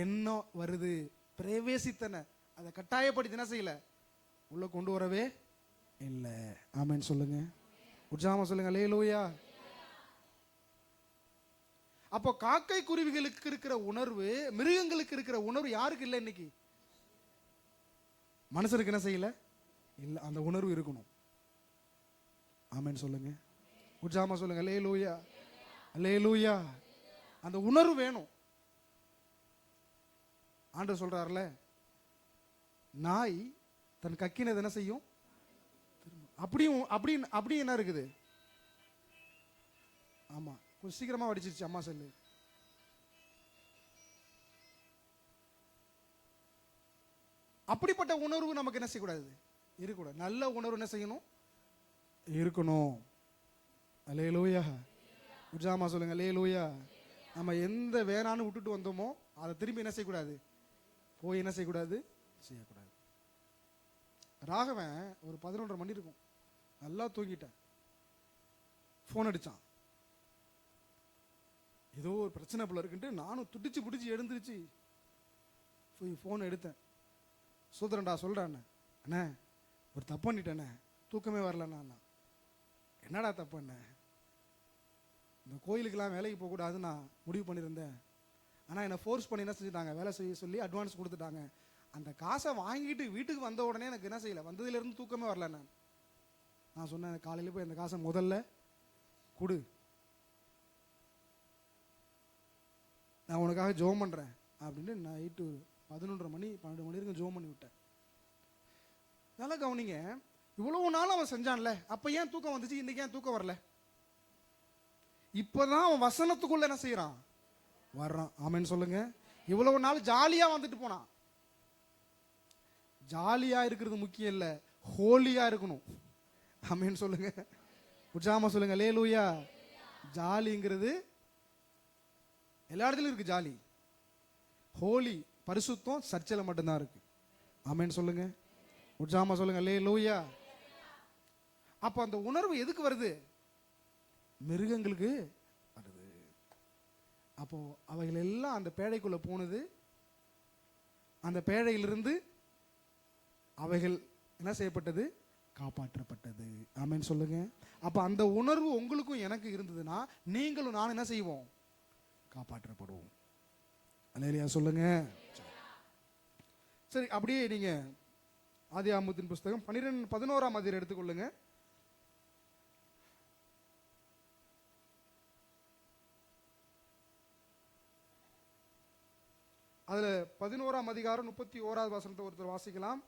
எண்ணம் வருது. பிரவேசித்தன அதை கட்டாயப்படுத்தி என்ன செய்யல, உள்ள கொண்டு வரவே இல்லை. ஆமென் சொல்லுங்க, உற்சாகமா சொல்லுங்க அல்லேலூயா. அப்போ காக்கை குருவிகளுக்கு இருக்கிற உணர்வு, மிருகங்களுக்கு இருக்கிற உணர்வு யாருக்கு இல்லை? இன்னைக்கு மனுஷனுக்கு என்ன செய்யல? இல்ல. அந்த உணர்வு இருக்கணும். ஆமென் சொல்லுங்க, உற்சாகமா சொல்லுங்க அல்லேலூயா. அல்லேலூயா. அந்த உணர்வு வேணும். ஆண்டவர் சொல்றாருல, நாய் தன் கக்கினது என்ன செய்யும்? அப்படியும் அப்படி என்ன இருக்குது? ஆமா, கொஞ்சம் சீக்கிரமா வடிச்சிருச்சு அம்மா செல்லு. அப்படிப்பட்ட உணர்வு நமக்கு என்ன செய்யக்கூடாது? இருக்கக்கூடாது. நல்ல உணர்வு என்ன செய்யணும்? இருக்கணும். அல்லேலூயா. உற்சாகமா சொல்லுங்க அல்லேலூயா. நம்ம எந்த வேணான்னு விட்டுட்டு வந்தோமோ அதை திரும்பி என்ன செய்யக்கூடாது, போய் என்ன செய்யக்கூடாது, செய்யக்கூடாது. ராகவன் ஒரு 11:30 மணி இருக்கும், நல்லா தூங்கிட்டேன். ஃபோன் அடிச்சான், ஏதோ ஒரு பிரச்சனை போல இருக்குன்ட்டு நானும் துடிச்சு பிடிச்சி எழுந்துருச்சு போய் ஃபோன் எடுத்தேன். சூத்திரன்டா சொல்கிறேன், அண்ணே ஒரு தப்பு பண்ணிட்டேண்ணே, தூக்கமே வரலண்ணா. என்னடா தப்பு அண்ணே? இந்த கோயிலுக்கெல்லாம் வேலைக்கு போகக்கூடாதுன்னு நான் முடிவு பண்ணியிருந்தேன். ஆனால் என்னை ஃபோர்ஸ் பண்ணி என்ன செஞ்சுட்டாங்க, வேலை செய்ய சொல்லி அட்வான்ஸ் கொடுத்துட்டாங்க. அந்த காசை வாங்கிட்டு வீட்டுக்கு வந்த உடனே எனக்கு என்ன செய்யலை, வந்ததுலேருந்து தூக்கமே வரல. நான் சொன்னேன், காலையில் போய் அந்த காசை முதல்ல கொடு, நான் உனக்காக ஜெபம் பண்ணுறேன் அப்படின்னு நைட்டு 11:30 மணி 12 மணி வரைக்கும் ஜெபம் பண்ணி விட்டேன். நல்லா கவனிங்க, இவ்வளவு நாள் அவன் செஞ்சான்ல, அப்போ ஏன் தூக்கம் வந்துச்சு, இன்னைக்கு ஏன் தூக்கம் வரல? இப்போதான் அவன் வசனத்துக்குள்ள என்ன செய்யறான், வர்றான். ஆமென் சொல்லுங்க. இவ்வளவு நாள் ஜாலியா வந்துட்டு போனான். ஜாலியா இருக்கிறது முக்கியம் இல்லை, ஹோலியா இருக்கணும். ஆமென் சொல்லுங்க. உற்சாகமா சொல்லுங்க அல்லேலூயா. ஜாலிங்கிறது எல்லா இடத்துலையும் இருக்கு. ஜாலி, ஹோலி, பரிசுத்தம் சர்ச்சில் மட்டும்தான் இருக்கு. ஆமென் சொல்லுங்க. உற்சாகமா சொல்லுங்க அல்லேலூயா. அப்போ அந்த உணர்வு எதுக்கு வருது? மிருகங்களுக்கு வருது. அப்போ அவைகள் எல்லாம் அந்த பேழைக்குள்ள போனது. அந்த பேழையிலிருந்து அவைகள் என்ன செய்யப்பட்டது, காப்பாற்றப்பட்டது. ஆமென் சொல்லுங்க. அப்ப அந்த உணர்வு உங்களுக்கும் எனக்கு இருந்ததுன்னா நீங்களும் நான் என்ன செய்வோம், காப்பாற்றப்படுவோம். அல்லேலூயா சொல்லுங்க. சரி, அப்படியே நீங்க ஆதியாகமத்தின் புஸ்தகம் 11ஆம் அதிகாரம் எடுத்துக்கொள்ளுங்க. அதுல 11ஆம் அதிகாரம் 31வது வசனத்தை ஒருத்தர் வாசிக்கலாம்.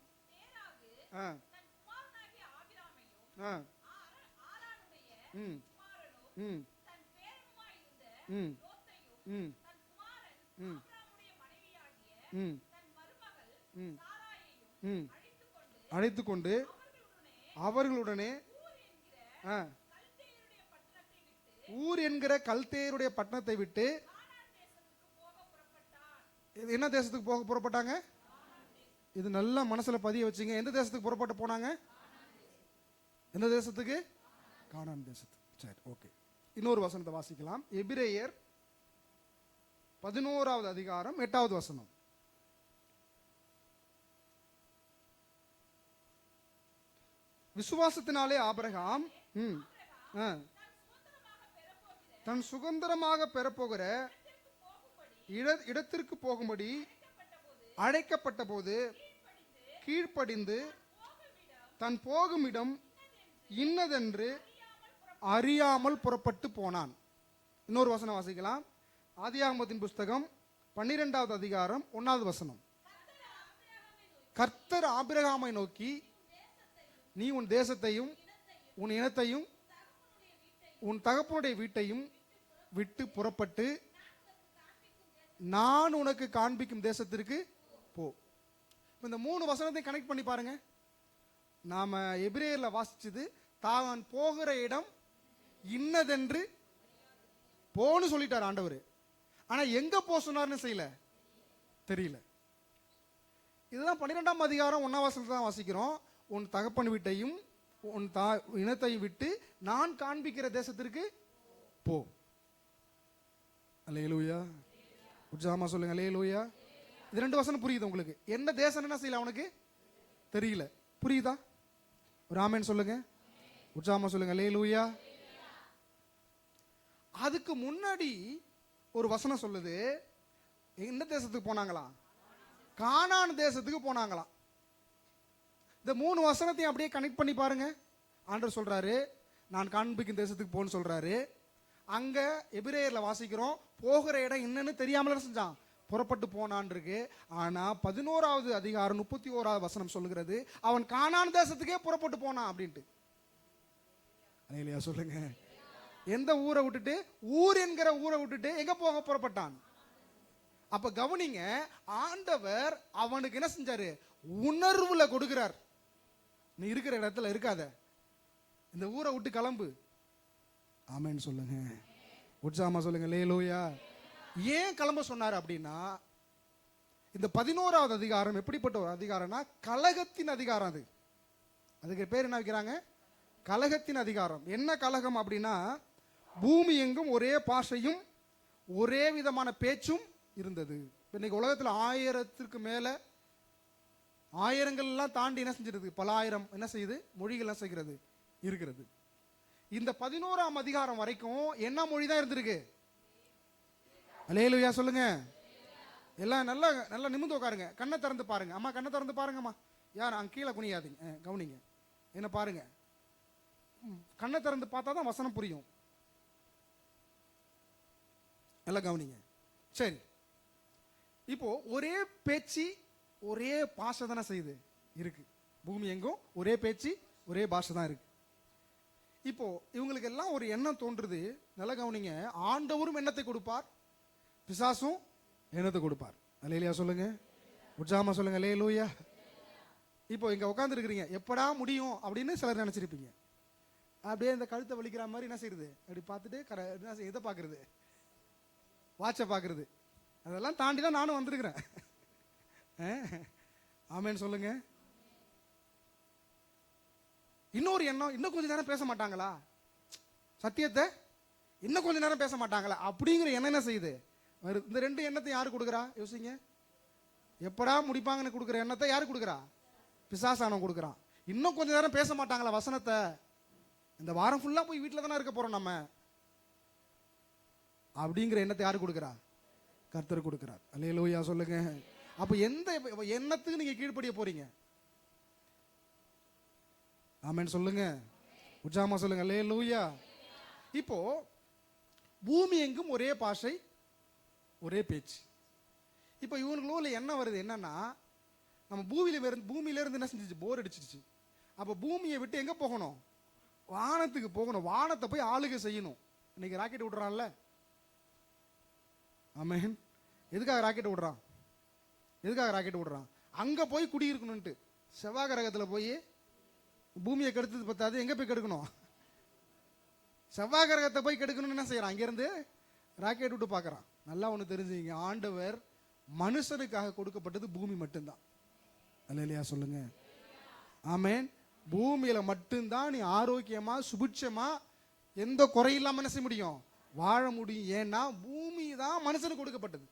அழைத்துக்கொண்டு அவர்களுடனே ஊர் என்கிற கல்தேயருடைய பட்டணத்தை விட்டு என்ன தேசத்துக்கு போக புறப்பட்டாங்க? இது நல்லா மனசுல பதிய வச்சுங்க. எந்த தேசத்துக்கு புறப்பட்டு போனாங்க? எந்த தேசத்துக்கு? கானான் தேசத்துக்கு. சரி, ஓகே. இன்னொரு வசனத்தை வாசிக்கலாம். எபிரேயர் 11வது அதிகாரம் 8வது வசனம். விசுவாசத்தினாலே ஆபிரகாம் தன் சுதந்திரமாக பெறப்போகிற இடத்திற்கு போகும்படி அழைக்கப்பட்ட போது கீழ்ப்படிந்து தன் போகுமிடம் இன்னதென்று அறியாமல் புறப்பட்டு போனான். இன்னொரு வசனம் வாசிக்கலாம். ஆதியாகமத்தின் புஸ்தகம் 12வது அதிகாரம் 1வது வசனம். கர்த்தர் ஆபிரகாமை நோக்கி, நீ உன் தேசத்தையும் உன் இனத்தையும் உன் தகப்பனுடைய வீட்டையும் விட்டு புறப்பட்டு நான் உனக்கு காண்பிக்கும் தேசத்திற்கு போ. இந்த 3 வசனத்தையும் கனெக்ட் பண்ணி பாருங்க. நாம எபிரேயர்ல வாசிச்சது, தான் போகிற இடம் இன்னதென்று போன்னு சொல்லிட்டார் ஆண்டவர். ஆனா எங்க போ சொன்னார்னு செய்யல, தெரியல. இதுதான் 12ஆம் அதிகாரம் 1ஆம் வசனத்தை தான் வாசிக்கிறோம். உன் தகப்பன் வீட்டையும் உன் இனத்தையும் விட்டு நான் காண்பிக்கிற தேசத்திற்கு போ. அல்லேலூயா. உற்சாகமா சொல்லுங்க அல்லேலூயா. இது 2 வசனம் புரியுது உங்களுக்கு? என்ன தேசம் என்ன செய்யல அவனுக்கு தெரியல. புரியுதா? ஒரு ஆமென் சொல்லுங்க. உற்சாகமா சொல்லுங்க அல்லேலூயா. அதுக்கு முன்னாடி ஒரு வசனம் சொல்லுது, எந்த தேசத்துக்கு போனாங்களாம்? கானான் தேசத்துக்கு போனாங்களாம். இந்த 3 வசனத்தையும் அப்படியே கனெக்ட் பண்ணி பாருங்க. ஆண்டவர் சொல்றாரு, நான் காண்பிக்கும் தேசத்துக்கு போன்னு சொல்றாரு. அங்க எபிரேயர்ல வாசிக்கிறோம், போகிற இடம் என்னன்னு தெரியாமல செஞ்சான், புறப்பட்டு போனான் இருக்கு. ஆனா 11வது அதிகாரம் 31வது வசனம் சொல்லுகிறது, அவன் கானான் தேசத்துக்கே புறப்பட்டு போனான் அப்படின்ட்டு. அல்லேலூயா சொல்லுங்க. எந்த ஊரை விட்டுட்டு? ஊர் என்கிற ஊரை விட்டுட்டு எங்க போக புறப்பட்டான்? அப்ப கவனிங்க, ஆண்டவர் அவனுக்கு என்ன செஞ்சாரு? உணர்வுல கொடுக்கிறார். நீ இருக்கிற இடத்துல இருக்காத, இந்த ஊரை விட்டு கிளம்பு. ஆமென் சொல்லுங்க. உற்சாகமா சொல்லுங்க அல்லேலூயா. ஏன் கிளம்ப சொன்னார் அப்படின்னா, இந்த 11வது அதிகாரம் எப்படிப்பட்ட ஒரு அதிகாரம்னா கலகத்தின் அதிகாரம். அதுக்கு பேர் என்ன வைக்கிறாங்க? கலகத்தின் அதிகாரம். என்ன கலகம் அப்படின்னா, பூமி எங்கும் ஒரே பாஷையும் ஒரே விதமான பேச்சும் இருந்தது. இன்னைக்கு உலகத்தில் 1000க்கு மேல, ஆயிரங்கள்லாம் தாண்டி என்ன செஞ்சிருக்கு, பல ஆயிரம் என்ன செய்யுது, மொழிகள் செய்கிறது இருக்கிறது. இந்த 11ஆம் அதிகாரம் வரைக்கும் என்ன மொழி தான் இருந்திருக்கு? அல்லேலூயா சொல்லுங்க. எல்லாம் நல்லா நல்லா நிமிர்ந்து உட்காருங்க, கண்ணை திறந்து பாருங்க. அம்மா கண்ணை திறந்து பாருங்கம்மா. யார் அங்கே கீழே குனியாதீங்க, கவனிங்க, என்ன பாருங்க. கண்ணை திறந்து பார்த்தா தான் வசனம் புரியும். எல்லாம் கவனிங்க. சரி, இப்போ ஒரே பேச்சு ஒரே பாஷை தானே செய்யுது இருக்கு. பூமி எங்கும் ஒரே பேச்சு ஒரே பாஷை தான் இருக்கு. இப்போ இவங்களுக்கு எல்லாம் ஒரு எண்ணம் தோன்றுது. நல்லா கவனிங்க. ஆண்டவரும் எண்ணத்தை கொடுப்பார், பிசாசும் எண்ணத்தை கொடுப்பார். அல்லேலூயா சொல்லுங்க. உற்சாகமா சொல்லுங்க அல்லேலூயா. இப்போ இங்க உட்கார்ந்து இருக்கிறீங்க, எப்படா முடியும் அப்படின்னு சிலர் நினைச்சிருப்பீங்க. அப்படியே இந்த கழுத்தை வலிக்கிற மாதிரி என்ன செய்யுது, அப்படி பார்த்துட்டு எதை பார்க்கறது, வாட்சை பார்க்கறது. அதெல்லாம் தாண்டி தான் நானும் வந்திருக்கிறேன். ஆமேன்னு சொல்லுங்க. இன்னொரு எண்ணம், இன்னும் கொஞ்ச நேரம் பேச மாட்டாங்களா, சத்தியத்தை இன்னும் கொஞ்ச நேரம் பேச மாட்டாங்களா அப்படிங்கிற எண்ணம் என்ன செய்யுது வருது. இந்த ரெண்டு எண்ணத்தை யாரு கொடுக்குறா யோசிங்க. எப்படா முடிப்பாங்கன்னு கொடுக்குற எண்ணத்தை யாரு கொடுக்குறா? பிசாசானவன் கொடுக்குறான். இன்னும் கொஞ்ச நேரம் பேச மாட்டாங்களா வசனத்தை, இந்த வாரம் ஃபுல்லா போய் வீட்டில் தானே இருக்க போறோம் நம்ம அப்படிங்கிற எண்ணத்தை யாரு கொடுக்குறா? கர்த்தர் கொடுக்கிறார். அல்லேலூயா சொல்லுங்க. அப்ப எந்த எண்ணத்துக்கு நீங்க கீழ்ப்படிய போறீங்க? ஆமென் சொல்லுங்க. உற்சாகமா சொல்லுங்க அல்லேலூயா. இப்போ பூமி எங்கும் ஒரே பாஷை ஒரே பேச்சு. இப்போ இவங்களுக்குள்ள என்ன வருது என்னன்னா, நம்ம பூமியில இருந்து என்ன செஞ்சிச்சு, போர் அடிச்சிருச்சு. அப்ப பூமியை விட்டு எங்க போகணும்? வானத்துக்கு போகணும். வானத்தை போய் ஆளுகை செய்யணும். இன்னைக்கு ராக்கெட் விடுறான்ல, ஆமென். எதுக்காக ராக்கெட் விடுறான்? எதுக்காக ராக்கெட் விடுறான்? அங்க போய் குடியிருக்கணும்ட்டு. செவ்வாய் கிரகத்தில் போய் பூமியை கெடுத்தது பத்தாது, எங்க போய் கெடுக்கணும்? செவ்வாய் கிரகத்தை போய் கெடுக்கணும்னு என்ன செய்யறான்? அங்கிருந்து ராக்கெட் விட்டு பார்க்கறான். நல்லா ஒன்று தெரிஞ்சுங்க, ஆண்டவர் மனுஷனுக்காக கொடுக்கப்பட்டது பூமி மட்டும்தான். அல்லேலூயா சொல்லுங்க. ஆமென். பூமியில மட்டும்தான் நீ ஆரோக்கியமா சுபிட்சமா எந்த குறையில்லாம என்ன செய்ய முடியும், வாழ முடியும். ஏன்னா பூமி தான் மனுஷனுக்கு கொடுக்கப்பட்டது.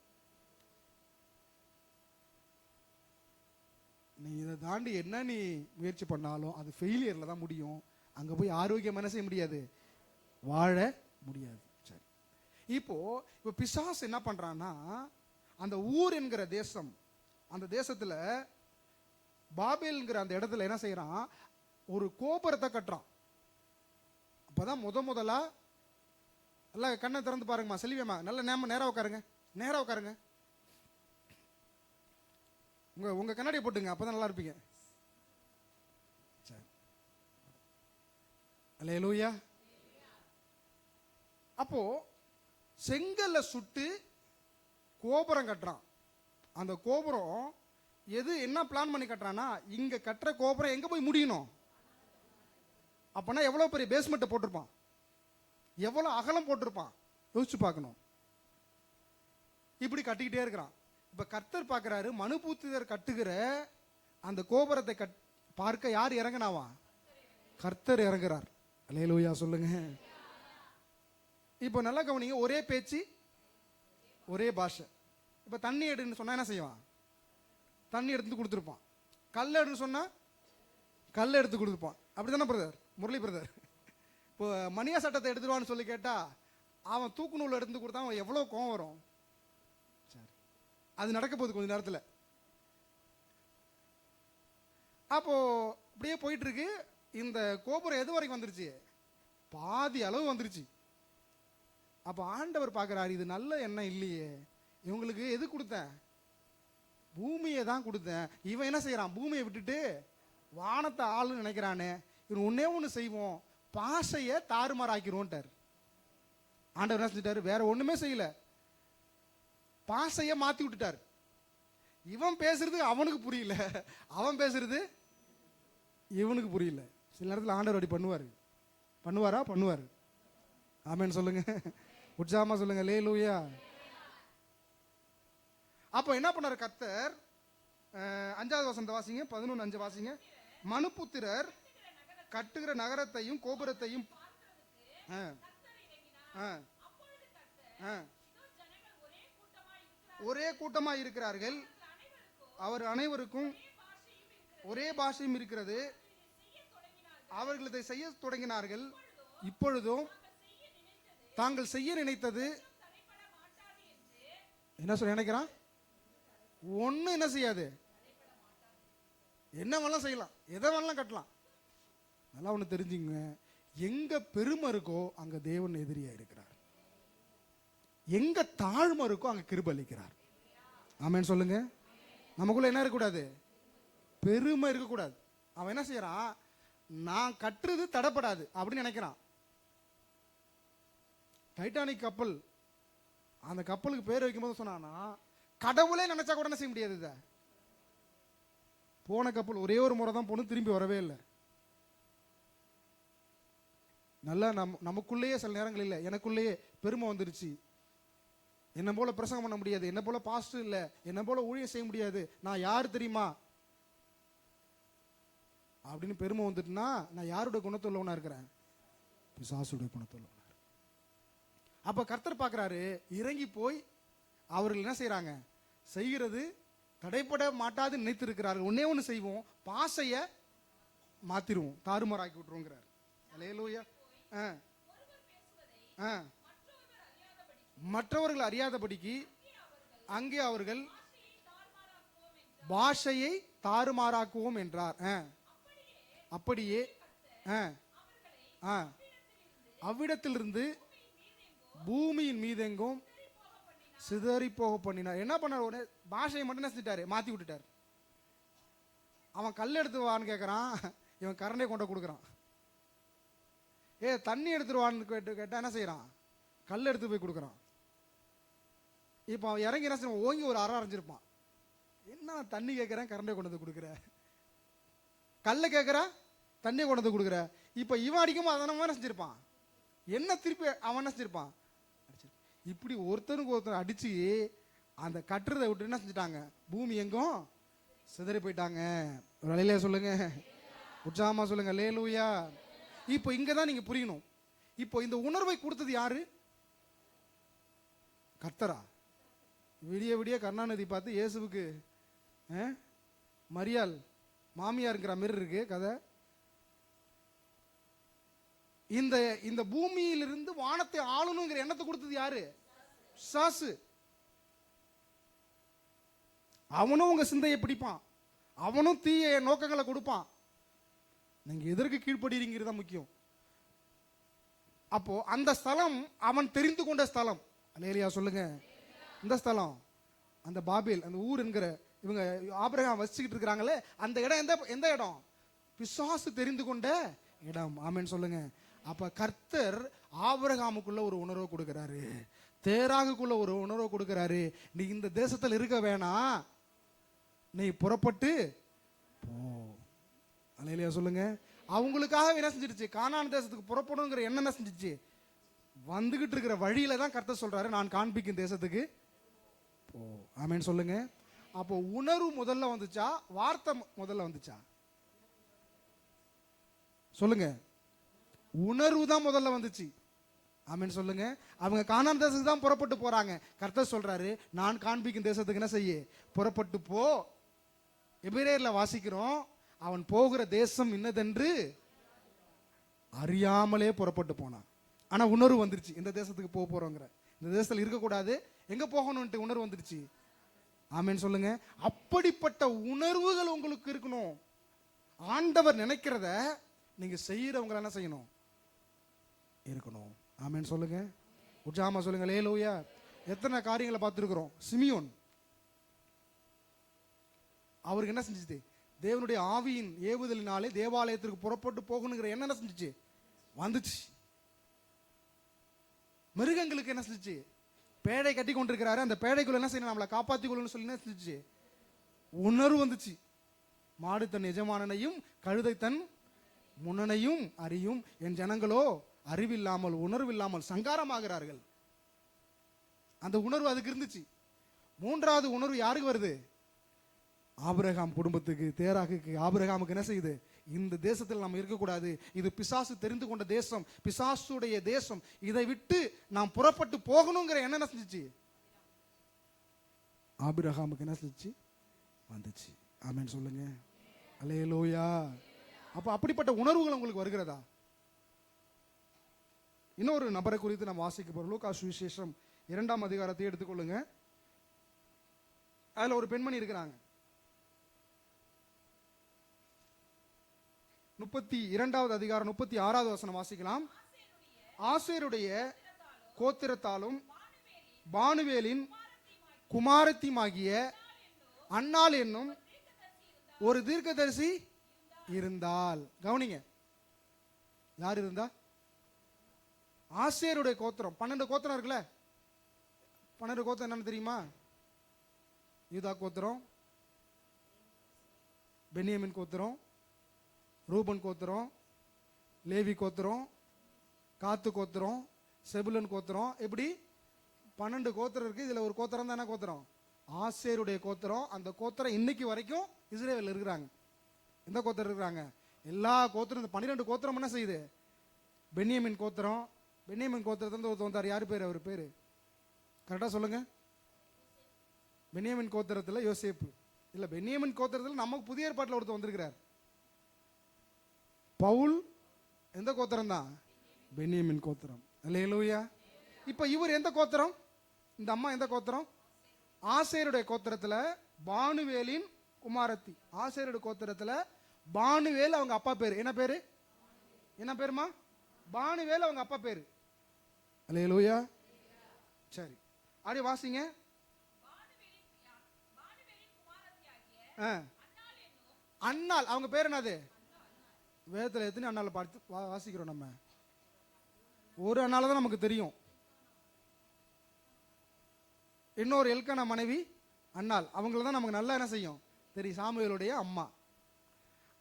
நீ இதை தாண்டி என்ன நீ முயற்சி பண்ணாலும் அது ஃபெயிலியர்ல தான் முடியும். அங்க போய் ஆரோக்கியம் என்ன செய்ய முடியாது, வாழ முடியாது. சரி, இப்போ பிசாசு என்ன பண்றான்னா, அந்த ஊர் என்கிற தேசம், அந்த தேசத்துல பாபேல்ங்கிற அந்த இடத்துல என்ன செய்யறான், ஒரு கோபுரத்தை கட்டுறான். அப்பதான் முதலா நல்லா கண்ணை திறந்து பாருங்கம்மா, செல்வியம்மா நல்ல நேரா உட்காருங்க, நேரா உட்காருங்க. உங்க கண்ணாடியை போட்டுங்க, அப்பதான் நல்லா இருப்பீங்க. சரி, அல்லேலூயா. அப்போ செங்கல்ல சுட்டு கோபுரம் கட்டுறான். அந்த கோபுரம் எது என்ன பிளான் பண்ணி கட்டுறான்னா, இங்க கட்டுற கோபுரம் எங்க போய் முடியணும்? அப்பனா எவ்வளவு பெரிய பேஸ்மெண்ட் போட்டிருப்பான், எவ்வளவு அகலம் போட்டிருப்பான், யோசிச்சு பார்க்கணும். இப்படி கட்டிக்கிட்டே இருக்கிறான். இப்ப கர்த்தர் பார்க்கிறாரு, மனுபூத்திதர் கட்டுகிற அந்த கோபுரத்தை பார்க்க யார் இறங்கினாவா? கர்த்தர் இறங்குறார். அல்லேலூயா சொல்லுங்க. இப்போ நல்லா கவனிங்க, ஒரே பேச்சு ஒரே பாஷை. இப்ப தண்ணி எடுன்னு சொன்னா என்ன செய்வான்? தண்ணி எடுத்து கொடுத்துருப்பான். கல் எடுன்னு சொன்னா கல் எடுத்து கொடுத்துருப்பான். அப்படித்தானே பிரதர், முரளி பிரதர்? இப்போ மணியா சட்டத்தை எடுத்துருவான்னு சொல்லி கேட்டா அவன் தூக்கு நூல் எடுத்து கொடுத்தா அவன் எவ்வளவு கோவம் வரும். சரி, அது நடக்க போகுது கொஞ்ச நேரத்தில். அப்போ அப்படியே போயிட்டு இருக்கு. இந்த கோபுரம் எது வரைக்கும் வந்துருச்சு? பாதி அளவு வந்துருச்சு. அப்ப ஆண்டவர் பார்க்கிறாரு, இது நல்ல எண்ணம் இல்லையே, இவங்களுக்கு எது கொடுத்தேன்? பூமியை தான் கொடுத்தேன். இவன் என்ன செய்யறான்? பூமியை விட்டுட்டு வானத்தை ஆளுன்னு நினைக்கிறானே, இவன் ஒன்னே ஒன்று செய்வோம், பாஷையை தாறுமாறாக்கிடுவோன்ட்டார். ஆண்டவர் என்ன செஞ்சிட்டாரு? வேற ஒண்ணுமே செய்யல, பாஷையை மாத்தி விட்டுட்டார். இவன் பேசுறது அவனுக்கு புரியல, அவன் பேசுறது இவனுக்கு புரியல. சில நேரத்தில் ஆண்டவர் அப்படி பண்ணுவாரு. பண்ணுவாரா? பண்ணுவாரு. ஆமென் சொல்லுங்க. உற்சாகமா சொல்லுங்க அல்லேலூயா. அப்போ என்ன பண்ணாரு கர்த்தர்? 5வது வசனத்தை வாசிங்க, 11:5 வாசிங்க. மனுபுத்திரர் கட்டுகிற நகரத்தையும் கோபுரத்தையும் ஒரே கூட்டமா இருக்கிறார்கள், அவர் அனைவருக்கும் ஒரே பாஷையும் இருக்கிறது, அவர்கள் இதை செய்ய தொடங்கினார்கள். இப்பொழுதும் தாங்கள் செய்ய நினைத்தது என்ன சொல்ல நினைக்கிறான்? ஒண்ணு என்ன செய்யாது, என்ன வேணாலும் செய்யலாம், எதை வேணாலும் கட்டலாம். நல்லா ஒண்ணு தெரிஞ்சுங்க, எங்க பெருமை இருக்கோ அங்க தேவன் எதிரியா இருக்கிறார், எங்க தாழ்மை இருக்கோ அங்க கிருபை அளிக்கிறார். ஆமென் சொல்லுங்க. நமக்குள்ள என்ன இருக்கக்கூடாது? பெருமை இருக்கக்கூடாது. அவன் என்ன செய்யறான்? நான் கட்டுறது தடைப்படாது அப்படின்னு நினைக்கிறான். டைட்டானிக் கப்பல், அந்த கப்பலுக்கு பேர் வைக்கும்போது சொன்னானா, கடவுளே நினைச்சா கூட என்ன செய்ய முடியாது. இதை போன கப்பல் ஒரே ஒரு முறை தான் போகணும், திரும்பி வரவே இல்லை. நல்லா நமக்குள்ளேயே சில நேரங்கள் இல்லை, எனக்குள்ளேயே பெருமை வந்துருச்சு, என்ன போல பிரசங்கம் பண்ண முடியாது, என்ன போல பாஸ்டர் இல்லை, என்ன போல ஊழியம் செய்ய முடியாது, நான் யாரு தெரியுமா அப்படின்னு பெருமை வந்துட்டுனா, நான் யாருடைய குணத்துள்ளவனா இருக்கிறேன்? பிசாசுடைய குணத்துள்ளவனா. அப்ப கர்த்தர் பார்க்கிறாரு, இறங்கி போய் அவர்கள் என்ன செய்யறாங்க? செய்கிறது தடைப்பட மாட்டாது நினைத்து இருக்கிறார்கள். ஒன்னே ஒன்று செய்வோம், பாசைய மாத்திருவோம், தாறுமாறாக்கி விட்டுருவோங்கிறார். அல்லேலூயா. மற்றவர்கள் அறியாதபடிக்கு அங்கே அவர்கள் பாஷையை தாறுமாறாக்குவோம் என்றார். அப்படியே அவ்விடத்திலிருந்து பூமியின் மீதெங்கும் சிதறி போக பண்ணினார். என்ன பண்ணார்? பாஷையை மட்டும் என்ன செஞ்சிட்டாரு? மாத்தி விட்டுட்டார். அவன் கல் எடுத்து வான்னு கேட்கறான், இவன் கரண்டை கொண்டு கொடுக்குறான். தண்ணி எடுத்துருவான்னு கேட்டா என்ன செய்யறான்? கல் எடுத்து போய் கொடுக்குறான். இப்போ அவன் இறங்கி என்ன செய்வான்? ஓங்கி ஒரு அரை அரைஞ்சிருப்பான். என்ன தண்ணி கேட்கறேன், கரண்டை கொண்டு வந்து கொடுக்குற, கல்ல கேட்கற, தண்ணியை கொண்டு வந்து கொடுக்குற. இப்போ இவன் அடிக்கும் அதை நம்ம என்ன செஞ்சிருப்பான்? என்ன திருப்பி அவன் என்ன செஞ்சிருப்பான்? இப்படி ஒருத்தருக்கு ஒருத்தர் அடிச்சு அந்த கட்டுறதை விட்டு என்ன செஞ்சுட்டாங்க? பூமி எங்கும் சிதறி போயிட்டாங்க. ஒரு அலையில சொல்லுங்க, உற்சாகமா சொல்லுங்க அல்லேலூயா. இப்போ இங்கதான் நீங்க புரியணும். இப்போ இந்த உணர்வை கொடுத்தது யாரு? கர்த்தரா? விடிய விடிய கருணாநிதி பார்த்து இயேசுவுக்கு மரியாள் மாமியாருங்கிற மாதிரி இருக்கு கதை. இந்த இந்த பூமியிலிருந்து வானத்தை ஆளணுங்கிற எண்ணத்தை கொடுத்தது யாரு? பிசாசு. அவனும் உங்க சிந்தையை பிடிப்பான், அவனும் தீய நோக்கங்களை கொடுப்பான். நீங்க எதற்கு கீழ்ப்படுறீங்கிறது தான் முக்கியம். அப்போ அந்த ஸ்தலம் அவன் தெரிந்து கொண்ட ஸ்தலம். அல்லேலூயா சொல்லுங்க. இந்த ஸ்தலம் அந்த பாபேல், அந்த ஊர் என்கிற இவங்க ஆபிரகாம் வசிச்சுக்கிட்டு இருக்கிறாங்களே, அந்த இடம் எந்த இடம்? பிசாசு தெரிந்து கொண்ட இடம். ஆமென் சொல்லுங்க. அப்ப கர்த்தர் ஆபிரகாமுக்குள்ள ஒரு உணர்வை கொடுக்கிறாரு, தேராகுக்குள்ள ஒரு உணர்வை கொடுக்கிறாரு. நீ இந்த தேசத்தில் இருக்க வேணாம், நீ புறப்பட்டு போ. அல்லேலூயா சொல்லுங்க. அவங்களுக்காக என்ன செஞ்சிருச்சு? கானான் தேசத்துக்கு புறப்படணுங்கிற எண்ணம் என்ன செஞ்சிச்சு? வந்துகிட்டு இருக்கிற வழியில தான் கர்த்தர் சொல்றாரு, நான் காண்பிக்கும் தேசத்துக்கு போ. ஆமென் சொல்லுங்க. அப்போ உணர்வு முதல்ல வந்துச்சா, வார்த்தை முதல்ல வந்துச்சா? சொல்லுங்க. உணர்வு தான் முதல்ல வந்துச்சு. ஆமென் சொல்லுங்க. அவங்க கானான் தேசத்துக்கு தான் புறப்பட்டு போறாங்க. கர்த்தர் சொல்றாரு, நான் காண்பிக்கும் தேசத்துக்கு என்ன செய்ய? புறப்பட்டு போ. எபிரேயர்ல வாசிக்கிறோம், அவன் போகிற தேசம் இன்னதென்று அறியாமலே புறப்பட்டு போனான். ஆனா உணர்வு வந்துருச்சு, இந்த தேசத்துக்கு போக போறோங்கிற, இந்த தேசத்தில் இருக்கக்கூடாது, எங்க போகணும்ட்டு உணர்வு வந்துருச்சு. ஆமென் சொல்லுங்க. அப்படிப்பட்ட உணர்வுகள் உங்களுக்கு இருக்கணும். ஆண்டவர் நினைக்கிறத நீங்க செய்யறவங்க என்ன செய்யணும்? இருக்கணும். ஆமென் சொல்லுங்க. உற்சாகமா சொல்லுங்க அல்லேலூயா. எத்தனை காரியங்களை பார்த்துருக்கிறோம். சிமியோன், அவருக்கு என்ன செஞ்சுச்சு? தேவனுடைய ஆவியின் ஏவுதலினாலே தேவாலயத்திற்கு புறப்பட்டு போகணுங்கிற எண்ணம் என்ன செஞ்சுச்சு? வந்துச்சு. மிருகங்களுக்கு என்ன செஞ்சுச்சு? பேடை கட்டி கொண்டிருக்கிறாரு, அந்த பேடைக்குள்ள என்ன செய்யணும்? நம்மளை காப்பாற்றிக் கொள்ளணும்னு சொல்லி என்ன செஞ்சுச்சு? உணர்வு வந்துச்சு. மாடு தன் எஜமானனையும் கழுதை தன் முன்னனையும் அறியும், என் ஜனங்களோ அறிவில்லாமல் உணர்வில்லாமல் சங்காரமாகிறார்கள். அந்த உணர்வு அதுக்கு இருந்துச்சு. மூன்றாவது உணர்வு யாருக்கு வருது? ஆபிரகாம் குடும்பத்துக்கு, தேராகுக்கு. ஆபிரகாமுக்கு என்ன செய்யுது? இந்த தேசத்தில் நாம் இருக்கக்கூடாது, இது பிசாசு தெரிந்து கொண்ட தேசம், பிசாசுடைய தேசம், இதை விட்டு நாம் புறப்பட்டு போகணுங்கிற எண்ணம் என்ன செஞ்சுச்சு? ஆபிரகாமுக்கு என்ன செஞ்சுச்சு? வந்துச்சு. ஆமென் சொல்லுங்க. அல்லேலூயா. அப்ப அப்படிப்பட்ட உணர்வுகள் உங்களுக்கு வருகிறதா? இன்னொரு நபரை குறித்து நாம் வாசிக்க போறோம். லூக்கா சுவிசேஷம் 2ஆம் அதிகாரத்தை எடுத்துக்கொள்ளுங்க. அதுல ஒரு பெண்மணி இருக்கிறாங்க. 32வது அதிகாரம் 36வது வசனம் வாசிக்கலாம். ஆசேருடைய கோத்திரத்தாலும் பானுவேலின் குமாரத்தியுமாகிய அன்னாள் என்னும் ஒரு தீர்க்கதரிசி இருந்தால். கவனிங்க, யார் இருந்தா? ஆசேருடைய கோத்திரம். 12 கோத்திரம் இருக்குல்ல, 12 கோத்திரம் என்னன்னு தெரியுமா? யூதா கோத்திரம், பென்யமின் கோத்திரம், ரூபன் கோத்திரம், லேவி கோத்திரம், காத்து கோத்திரம், செபுலன் கோத்திரம். எப்படி 12 கோத்திரம் இருக்கு. இதுல ஒரு கோத்திரம் தான் என்ன கோத்திரம்? ஆசேருடைய கோத்திரம். அந்த கோத்திரம் இன்னைக்கு வரைக்கும் இஸ்ரேல் இருக்கிறாங்க. எந்த கோத்திரம் இருக்கிறாங்க? எல்லா கோத்திரம். இந்த 12 கோத்திரம் என்ன செய்யுது? பென்யமின் கோத்திரம். பென்யமின் கோத்திரத்துல ஒருத்தர் வந்தார். யாரு பேரு? அவர் பேரு கரெக்டா சொல்லுங்க. பென்யமின் கோத்திரத்துல யோசேப்பு இல்ல, பென்யமின் கோத்திரத்துல நமக்கு புதிய ஏற்பாட்டில் ஒருத்தர் வந்திருக்கிறார். பவுல். எந்த கோத்திரம் தான்? பென்யமின் கோத்திரம். அல்லேலூயா. இப்ப இவர் எந்த கோத்திரம்? இந்த அம்மா எந்த கோத்திரம்? ஆசேருடைய கோத்திரத்துல பானுவேலின் குமாரத்தி. ஆசேருடைய கோத்திரத்துல பானுவேல் அவங்க அப்பா பேரு. என்ன பேரு? என்ன பேருமா? பானுவேல் அவங்க அப்பா பேரு. அல்லேலூயா. சரி, அப்படியே வாசிங்க. அன்னாள் அவங்க பேர் என்னது? வேதத்தில் எத்தனை அண்ணால பார்த்து வாசிக்கிறோம் நம்ம? ஒரு அண்ணால தான் நமக்கு தெரியும். இன்னொரு எல்கானா மனைவி அன்னாள். அவங்கள தான் நமக்கு நல்லா என்ன செய்யும் தெரியும், சாமுவேலுடைய அம்மா.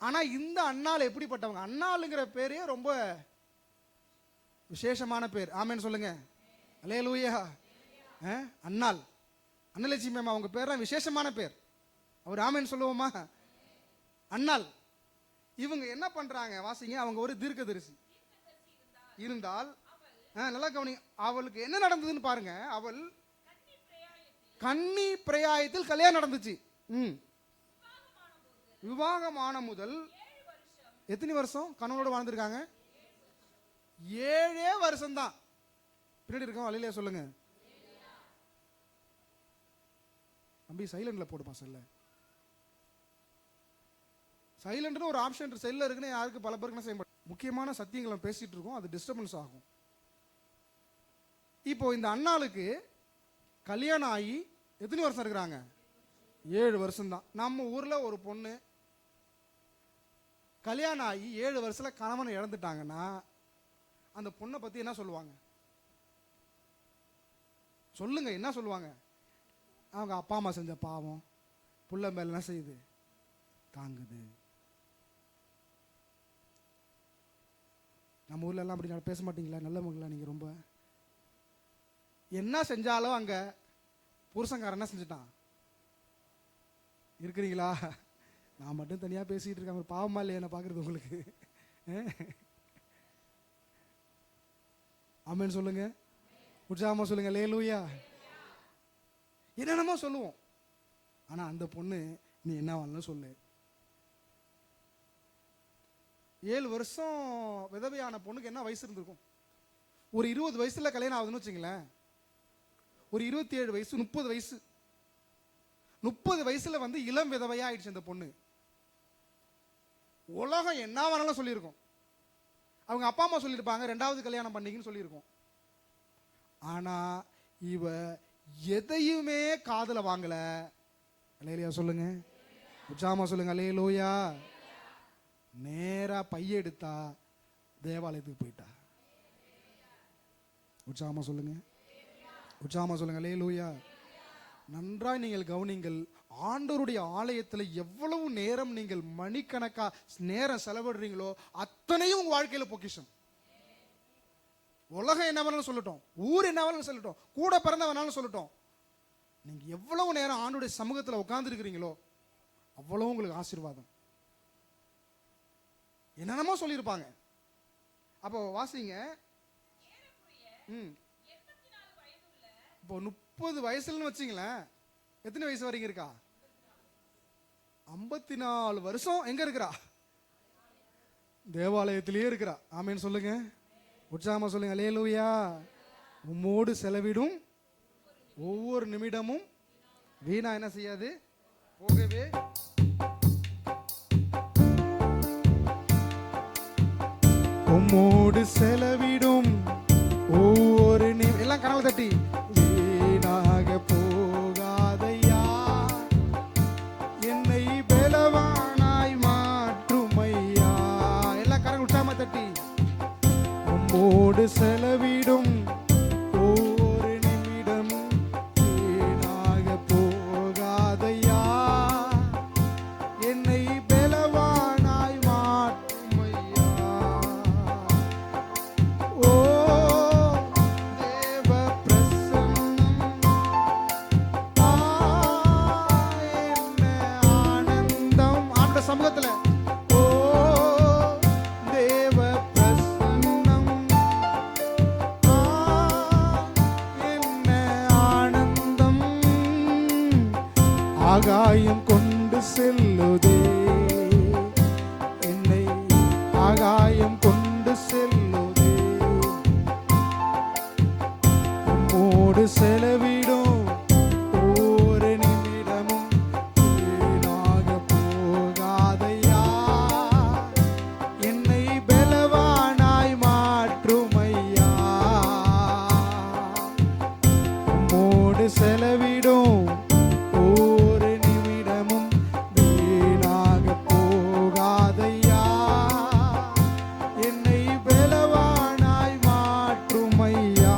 ஆனா இந்த அன்னாள் எப்படிப்பட்டவங்க? அன்னாளுங்கிற பேரே ரொம்ப விசேஷமான பேர். ஆமேன்னு சொல்லுங்க. அல்லேலூயா. அன்னாள், அன்னலட்சுமி அம்மா, அவங்க பேர் விசேஷமான பேர். அவர் ஆமேன்னு சொல்லுவோமா? அன்னாள். இவங்க என்ன பண்றாங்க வாசிங்க. அவங்க ஒரு தீர்க்கதரிசி இருந்தால், நல்லா கவனி, அவளுக்கு என்ன நடந்ததுன்னு பாருங்க. அவள் கன்னி பிரயாயத்தில் கல்யாணம் நடந்துச்சு. விவாகமான முதல் எத்தனை வருஷம் கணவனோட வாழ்ந்திருக்காங்க? 7 வருஷம் தான். பின்னாடி இருக்கோம் வழியில சொல்லுங்க. தம்பி சைலண்ட்ல போடுப்பா. செல்ல சைலண்ட்னு ஒரு ஆப்ஷன் செல்ல இருக்குன்னு யாருக்கு பல பேருக்கு செய்ய மாட்டோம். முக்கியமான சத்தியங்களை பேசிட்டு இருக்கோம், அது டிஸ்டர்பன்ஸ் ஆகும். இப்போ இந்த அண்ணாளுக்கு கல்யாணம் ஆகி எத்தனை வருஷம் இருக்கிறாங்க? 7 வருஷம் தான். நம்ம ஊர்ல ஒரு பொண்ணு கல்யாணம் ஆகி 7 வருஷத்துல கணவனை இழந்துட்டாங்கன்னா அந்த பொண்ணை பத்தி என்ன சொல்லுவாங்க? சொல்லுங்க, என்ன சொல்லுவாங்க? அவங்க அப்பா அம்மா செஞ்ச பாவம் புள்ள மேல என்ன செய்யுது? தாங்குது. நம்ம ஊர்ல எல்லாம் அப்படி பேச மாட்டீங்களா? நல்லவங்களா நீங்க? ரொம்ப என்ன செஞ்சாலும் அங்க புருஷங்காரன் என்ன செஞ்சுட்டான்? இருக்கிறீங்களா? நான் மட்டும் தனியா பேசிட்டு இருக்கேன். பாவமா இல்லையா என்ன பாக்குறது உங்களுக்கு? ஆமென் சொல்லுங்க. உற்சாகமா சொல்லுங்க. அல்லேலூயா. என்னென்னமோ சொல்லுவோம். ஆனா அந்த பொண்ணு நீ என்ன வாழணும் சொல்லு. 7 வருஷம் விதவையான பொண்ணுக்கு என்ன வயசு இருந்திருக்கும்? ஒரு 20 வயசுல கல்யாணம் ஆகுதுன்னு வச்சுங்களேன். ஒரு 27 வயசு, 30 வயசு, 30 வயசுல இளம் விதவையா ஆயிடுச்சு அந்த பொண்ணு. உலகம் என்ன வேணாலும் சொல்லியிருக்கோம். அவங்க அப்பா அம்மா சொல்லியிருப்பாங்க 2வது கல்யாணம் பண்ணிங்கன்னு சொல்லியிருக்கோம். ஆனா இவ எதையுமே காதுல வாங்கல. அல்லேலூயா சொல்லுங்க. உற்சாகமா சொல்லுங்க. அல்லேலூயா. நேரா பைய எடுத்தா தேவாலயத்துக்கு போயிட்டா. உற்சாகமா சொல்லுங்க. உற்சாகமா சொல்லுங்க. அல்லேலூயா. நன்றாய் நீங்கள் கவனிங்கள். ஆண்டவருடைய ஆலயத்தில் எவ்வளவு நேரம் நீங்கள் மணிக்கணக்கா நேரம் செலவிடுறீங்களோ அத்தனையும் உங்க வாழ்க்கையில பொக்கிஷம். உலகம் என்ன வேணாலும் சொல்லட்டும், ஊர் என்ன வேணாலும் சொல்லட்டும், கூட பிறந்த வேணாலும் சொல்லட்டும், நீங்க எவ்வளவு நேரம் ஆண்டுடைய சமூகத்தில் உட்கார்ந்து இருக்கிறீங்களோ அவ்வளவு உங்களுக்கு ஆசீர்வாதம். என்னென்னமோ சொல்லியிருப்பாங்க. அப்போ வாசிங்க. இப்போ 30 வயசுலன்னு வச்சிங்களேன், எத்தனை வயசு வரைக்கும் இருக்கா? 54 வருஷம் எங்க இருக்கிறா? தேவாலயத்திலேயே இருக்கிறா. ஆமேன்னு சொல்லுங்க, உற்சாகமா சொல்லுங்க. அல்லேலூயா. உம்மோடு செலவிடும் ஒவ்வொரு நிமிடமும் வீணா என்ன செய்யாது, போகவே. உம்மோடு செலவிடும் ஒவ்வொரு எல்லாம் கனவு தட்டி, வீணாக போகாதையா என்னை பலவானாய் மாற்றுமையா. எல்லாம் கரங்கள் உற்சாகமா தட்டி, உம்மோடு செலவிடும் ஒவ்வொரு நிமிடமும் வீணாக போகாதையா என்னை பலவானாய் மாற்றுமையா. ஓ தேவ பிரசன்னம் என்ன ஆனந்தம் ஆண்ட சமூகத்துல. ஓ தேவ பிரசன்னம் என்ன ஆனந்தம், ஆகாயம் கொண்டு செல்லுதே என்னை, ஆகாயம் கொண்டு செல்லுதே. உம்மோடு செலவிடும் ஒவ்வொரு நிமிடமும் வீணாக போகாதையா என்னை பலவானாய் மாற்றுமையா. உம்மோடு செலவிடும் ஒவ்வொரு நிமிடமும் வீணாக போகாதையா என்னை பலவானாய் மாற்றுமையா.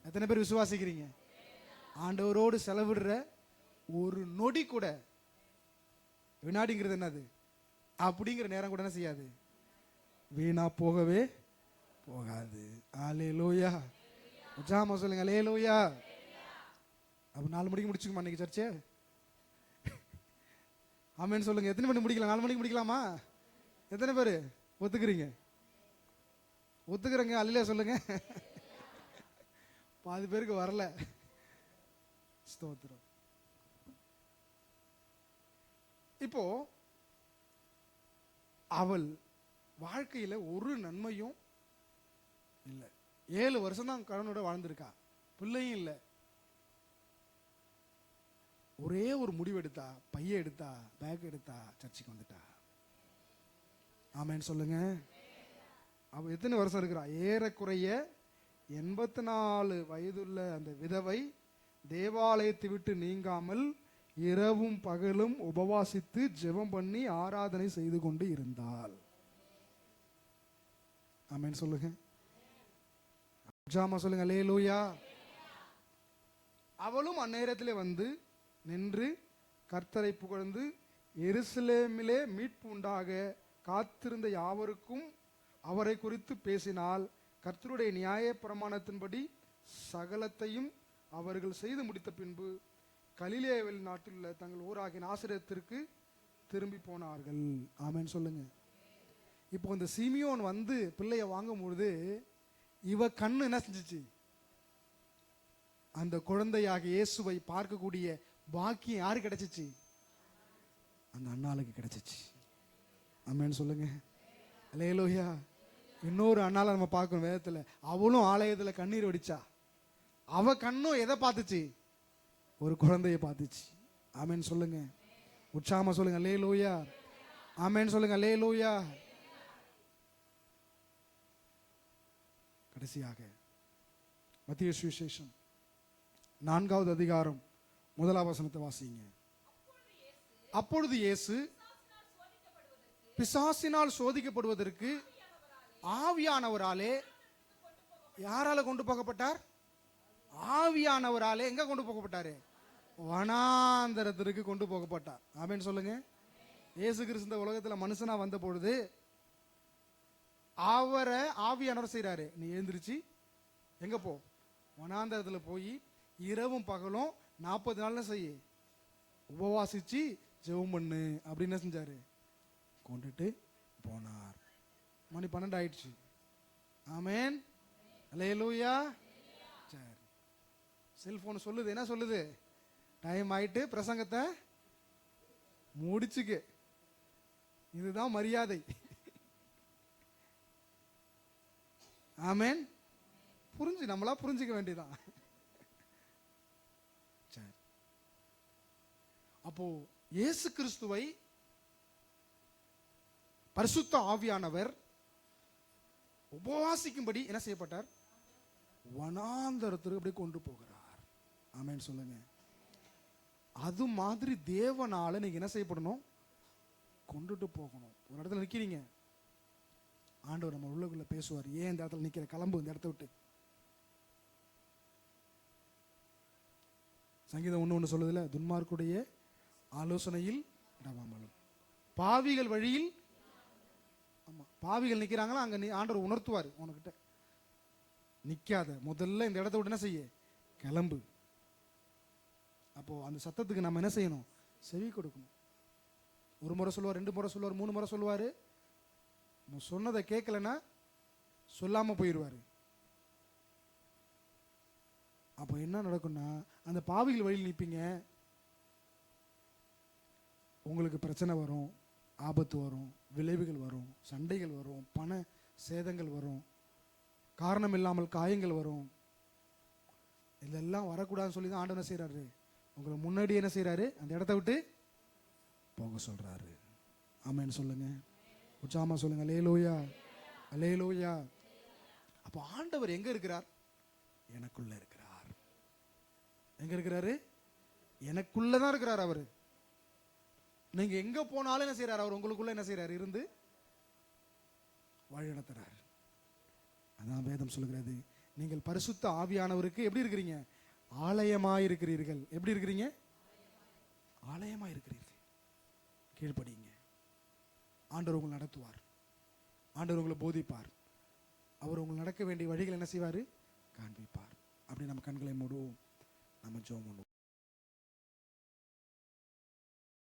எத்தனை பேர் விசுவாசிக்கிறீங்க? ஆண்டவரோடு செலவிடுற ஒரு நொடி கூட, வினாடிங்கிறது என்னது, அப்படிங்கிற நேரம் கூட என்ன செய்யாது, வீணா போகவே போகாது. அல்லேலூயா. உற்சாகமா சொல்லுங்க. அல்லேலூயா. அப்ப 4 மணிக்கு முடிச்சுக்குமா இன்னைக்கு சர்ச்சை? ஆமேன்னு சொல்லுங்க. எத்தனை மணிக்கு முடிக்கலாம்? 4 மணிக்கு முடிக்கலாமா? எத்தனை பேர் ஒத்துக்கிறீங்க? ஒத்துக்கிறேங்க. அல்லையா சொல்லுங்க. பாதி பேருக்கு வரல. ஸ்தோத்திரம். இப்போ அவள் வாழ்க்கையில ஒரு நன்மையும் இல்லை. 7 வருஷம் தான் கணவனோட வாழ்ந்திருக்கா, பிள்ளையும் இல்லை. ஒரே ஒரு முடிவு எடுத்தா, பைய எடுத்தா, பேக் எடுத்தா, சர்ச்சுக்கு வந்துட்டா. ஆமேன்னு சொல்லுங்க. அவ எத்தனை வருஷம் இருக்கிறா? ஏறக்குறைய 84 வயதுள்ள அந்த விதவை தேவாலயத்தை விட்டு நீங்காமல் இரவும் பகலும் உபவாசித்து ஜெபம் பண்ணி ஆராதனை செய்து கொண்டு இருந்தாள். ஆமேன்னு சொல்லுங்க. ஜாமா சொல்லுங்க. அல்லேலூயா. அவளும் அந்நேரத்திலே வந்து நின்று கர்த்தரை புகழ்ந்து எருசலேமிலே மீட்பு உண்டாக காத்திருந்த யாவருக்கும் அவரை குறித்து பேசினால், கர்த்தருடைய நியாய பிரமாணத்தின்படி சகலத்தையும் அவர்கள் செய்து முடித்த பின்பு கலிலேயாவில் நாட்டில் உள்ள தங்கள் ஊராகிய நாசரேத்திற்கு திரும்பி போனார்கள். ஆமென் சொல்லுங்க. இப்போ இந்த சிமியோன் வந்து பிள்ளைய வாங்கும் பொழுது இவ கண்ணு என்ன செஞ்சிச்சு? அந்த குழந்தையாக இயேசுவை பார்க்கக்கூடிய பாக்கியம் யாரு கிடைச்சிச்சு? அந்த அண்ணாளுக்கு கிடைச்சிச்சு. ஆமென் சொல்லுங்க. அல்லேலூயா. இன்னொரு அண்ணால நம்ம பார்க்கணும் வேதத்துல. அவளும் ஆலயத்துல கண்ணீர் வடிச்சா. அவ கண்ணும் எதை பார்த்துச்சு? ஒரு குழந்தைய பார்த்துச்சு. ஆமென் சொல்லுங்க. உற்சாகமா சொல்லுங்க. அல்லேலூயா. ஆமென் சொல்லுங்க. அல்லேலூயா. கடைசியாக மத்தேயு சுவிசேஷம் 4வது அதிகாரம் 1வது வசனத்தை வாசிங்க. அப்பொழுது இயேசு பிசாசினால் சோதிக்கப்படுவதற்கு ஆவியானவராலே, யாரால கொண்டு போகப்பட்டார்? ஆவியானவராலே எங்க கொண்டு போகப்பட்டாரு? வனாந்தரத்திற்கு கொண்டு போகப்பட்டார். ஆமென் சொல்லுங்க. இயேசு கிறிஸ்து இந்த உலகத்துல மனுஷனா வந்த பொழுது அவரை ஆவியானவர் செய்றாரு, நீ எழுந்திருச்சு எங்க போ, வனாந்தரத்துல போய் இரவும் பகலும் 40 நாள்ல செய்ய உபவாசிச்சு ஜெபம் பண்ணு அப்படின்னு என்ன செஞ்சாரு, கொண்டுட்டு போனார். மணி 12 ஆயிடுச்சு. ஆமென், அல்லேலூயா. சரி, செல்போன் சொல்லுது, என்ன சொல்லுது, டைம் ஆயிட்டு, பிரசங்கத்தை முடிச்சுக்கு. இதுதான் மரியாதை. ஆமென். நம்மளா புரிஞ்சுக்க வேண்டியதான். சரி, அப்போ இயேசு கிறிஸ்துவை பரிசுத்த ஆவியானவர் உபவாசிக்கும்படி என்ன செய்யப்பட்டார், வனாந்தரத்திற்கு அப்படி கொண்டு போகிறார். ஆமென் சொல்லுங்க. அது மாதிரி தேவனால நீங்க என்ன செய்யப்படணும், கொண்டுட்டு போகணும். ஒரு இடத்துல நிக்கிறீங்க, ஆண்டவர் நம்ம உள்ளுக்குள்ள பேசுவார். ஏன் இந்த இடத்துல நிக்கிற, கிளம்பு இந்த இடத்த விட்டு. சங்கீதம் 1:1 சொல்லுதுல, துன்மார்க்குடைய ஆலோசனையில் இடமாமலும் பாவிகள் வழியில். ஆமா, பாவிகள் நிக்கிறாங்களா, அங்க ஆண்டவர் உணர்த்துவார், உனக்கிட்ட நிக்காத, முதல்ல இந்த இடத்த விட்டு என்ன செய்ய, கிளம்பு. அப்போ அந்த சத்தத்துக்கு நம்ம என்ன செய்யணும், செவி கொடுக்கணும். ஒரு முறை சொல்லுவார், 2 முறை சொல்லுவார், 3 முறை சொல்லுவார். நம்ம சொன்னதை கேட்கலன்னா சொல்லாம போயிடுவார். அப்போ என்ன நடக்கும்னா, அந்த பாவிகள் வழியில் நிற்பீங்க, உங்களுக்கு பிரச்சனை வரும், ஆபத்து வரும், விளைவுகள் வரும், சண்டைகள் வரும், பண சேதங்கள் வரும், காரணம் இல்லாமல் காயங்கள் வரும். இதெல்லாம் வரக்கூடாதுன்னு சொல்லி தான் ஆண்டவர் என்ன செய்யறாரு, உங்களை முன்னாடி என்ன செய்யறாரு, அந்த இடத்த விட்டு போக சொல்றாரு. ஆமென் சொல்லுங்க, உச்சாமா சொல்லுங்க, அல்லேலூயா, அல்லேலூயா. அப்போ ஆண்டவர் எங்க இருக்கிறார், எனக்குள்ள இருக்கிறார். எங்க இருக்கிறாரு, எனக்குள்ளதான் இருக்கிறார் அவரு. நீங்க எங்க போனாலும் என்ன செய்யறாரு, அவர் உங்களுக்குள்ள என்ன செய்யறாரு, இருந்து வழி நடத்துறாரு. அதான் வேதம் சொல்லுகிறது, நீங்கள் பரிசுத்த ஆவியானவருக்கு எப்படி இருக்கிறீங்க, ஆலயமாயிருக்கிறீர்கள். எப்படி இருக்கிறீங்க, ஆலயமாயிருக்கிறீர்கள். கீழ்ப்படிங்க, ஆண்டவர் உங்களை நடத்துவார், ஆண்டவர் உங்களை போதிப்பார், அவர் உங்களுக்கு நடக்க வேண்டிய வழிகள் என்ன செய்வார், காண்பிப்பார். அப்படி நம்ம கண்களை மூடுவோம், நம்ம ஜெபம் பண்ணுவோம்.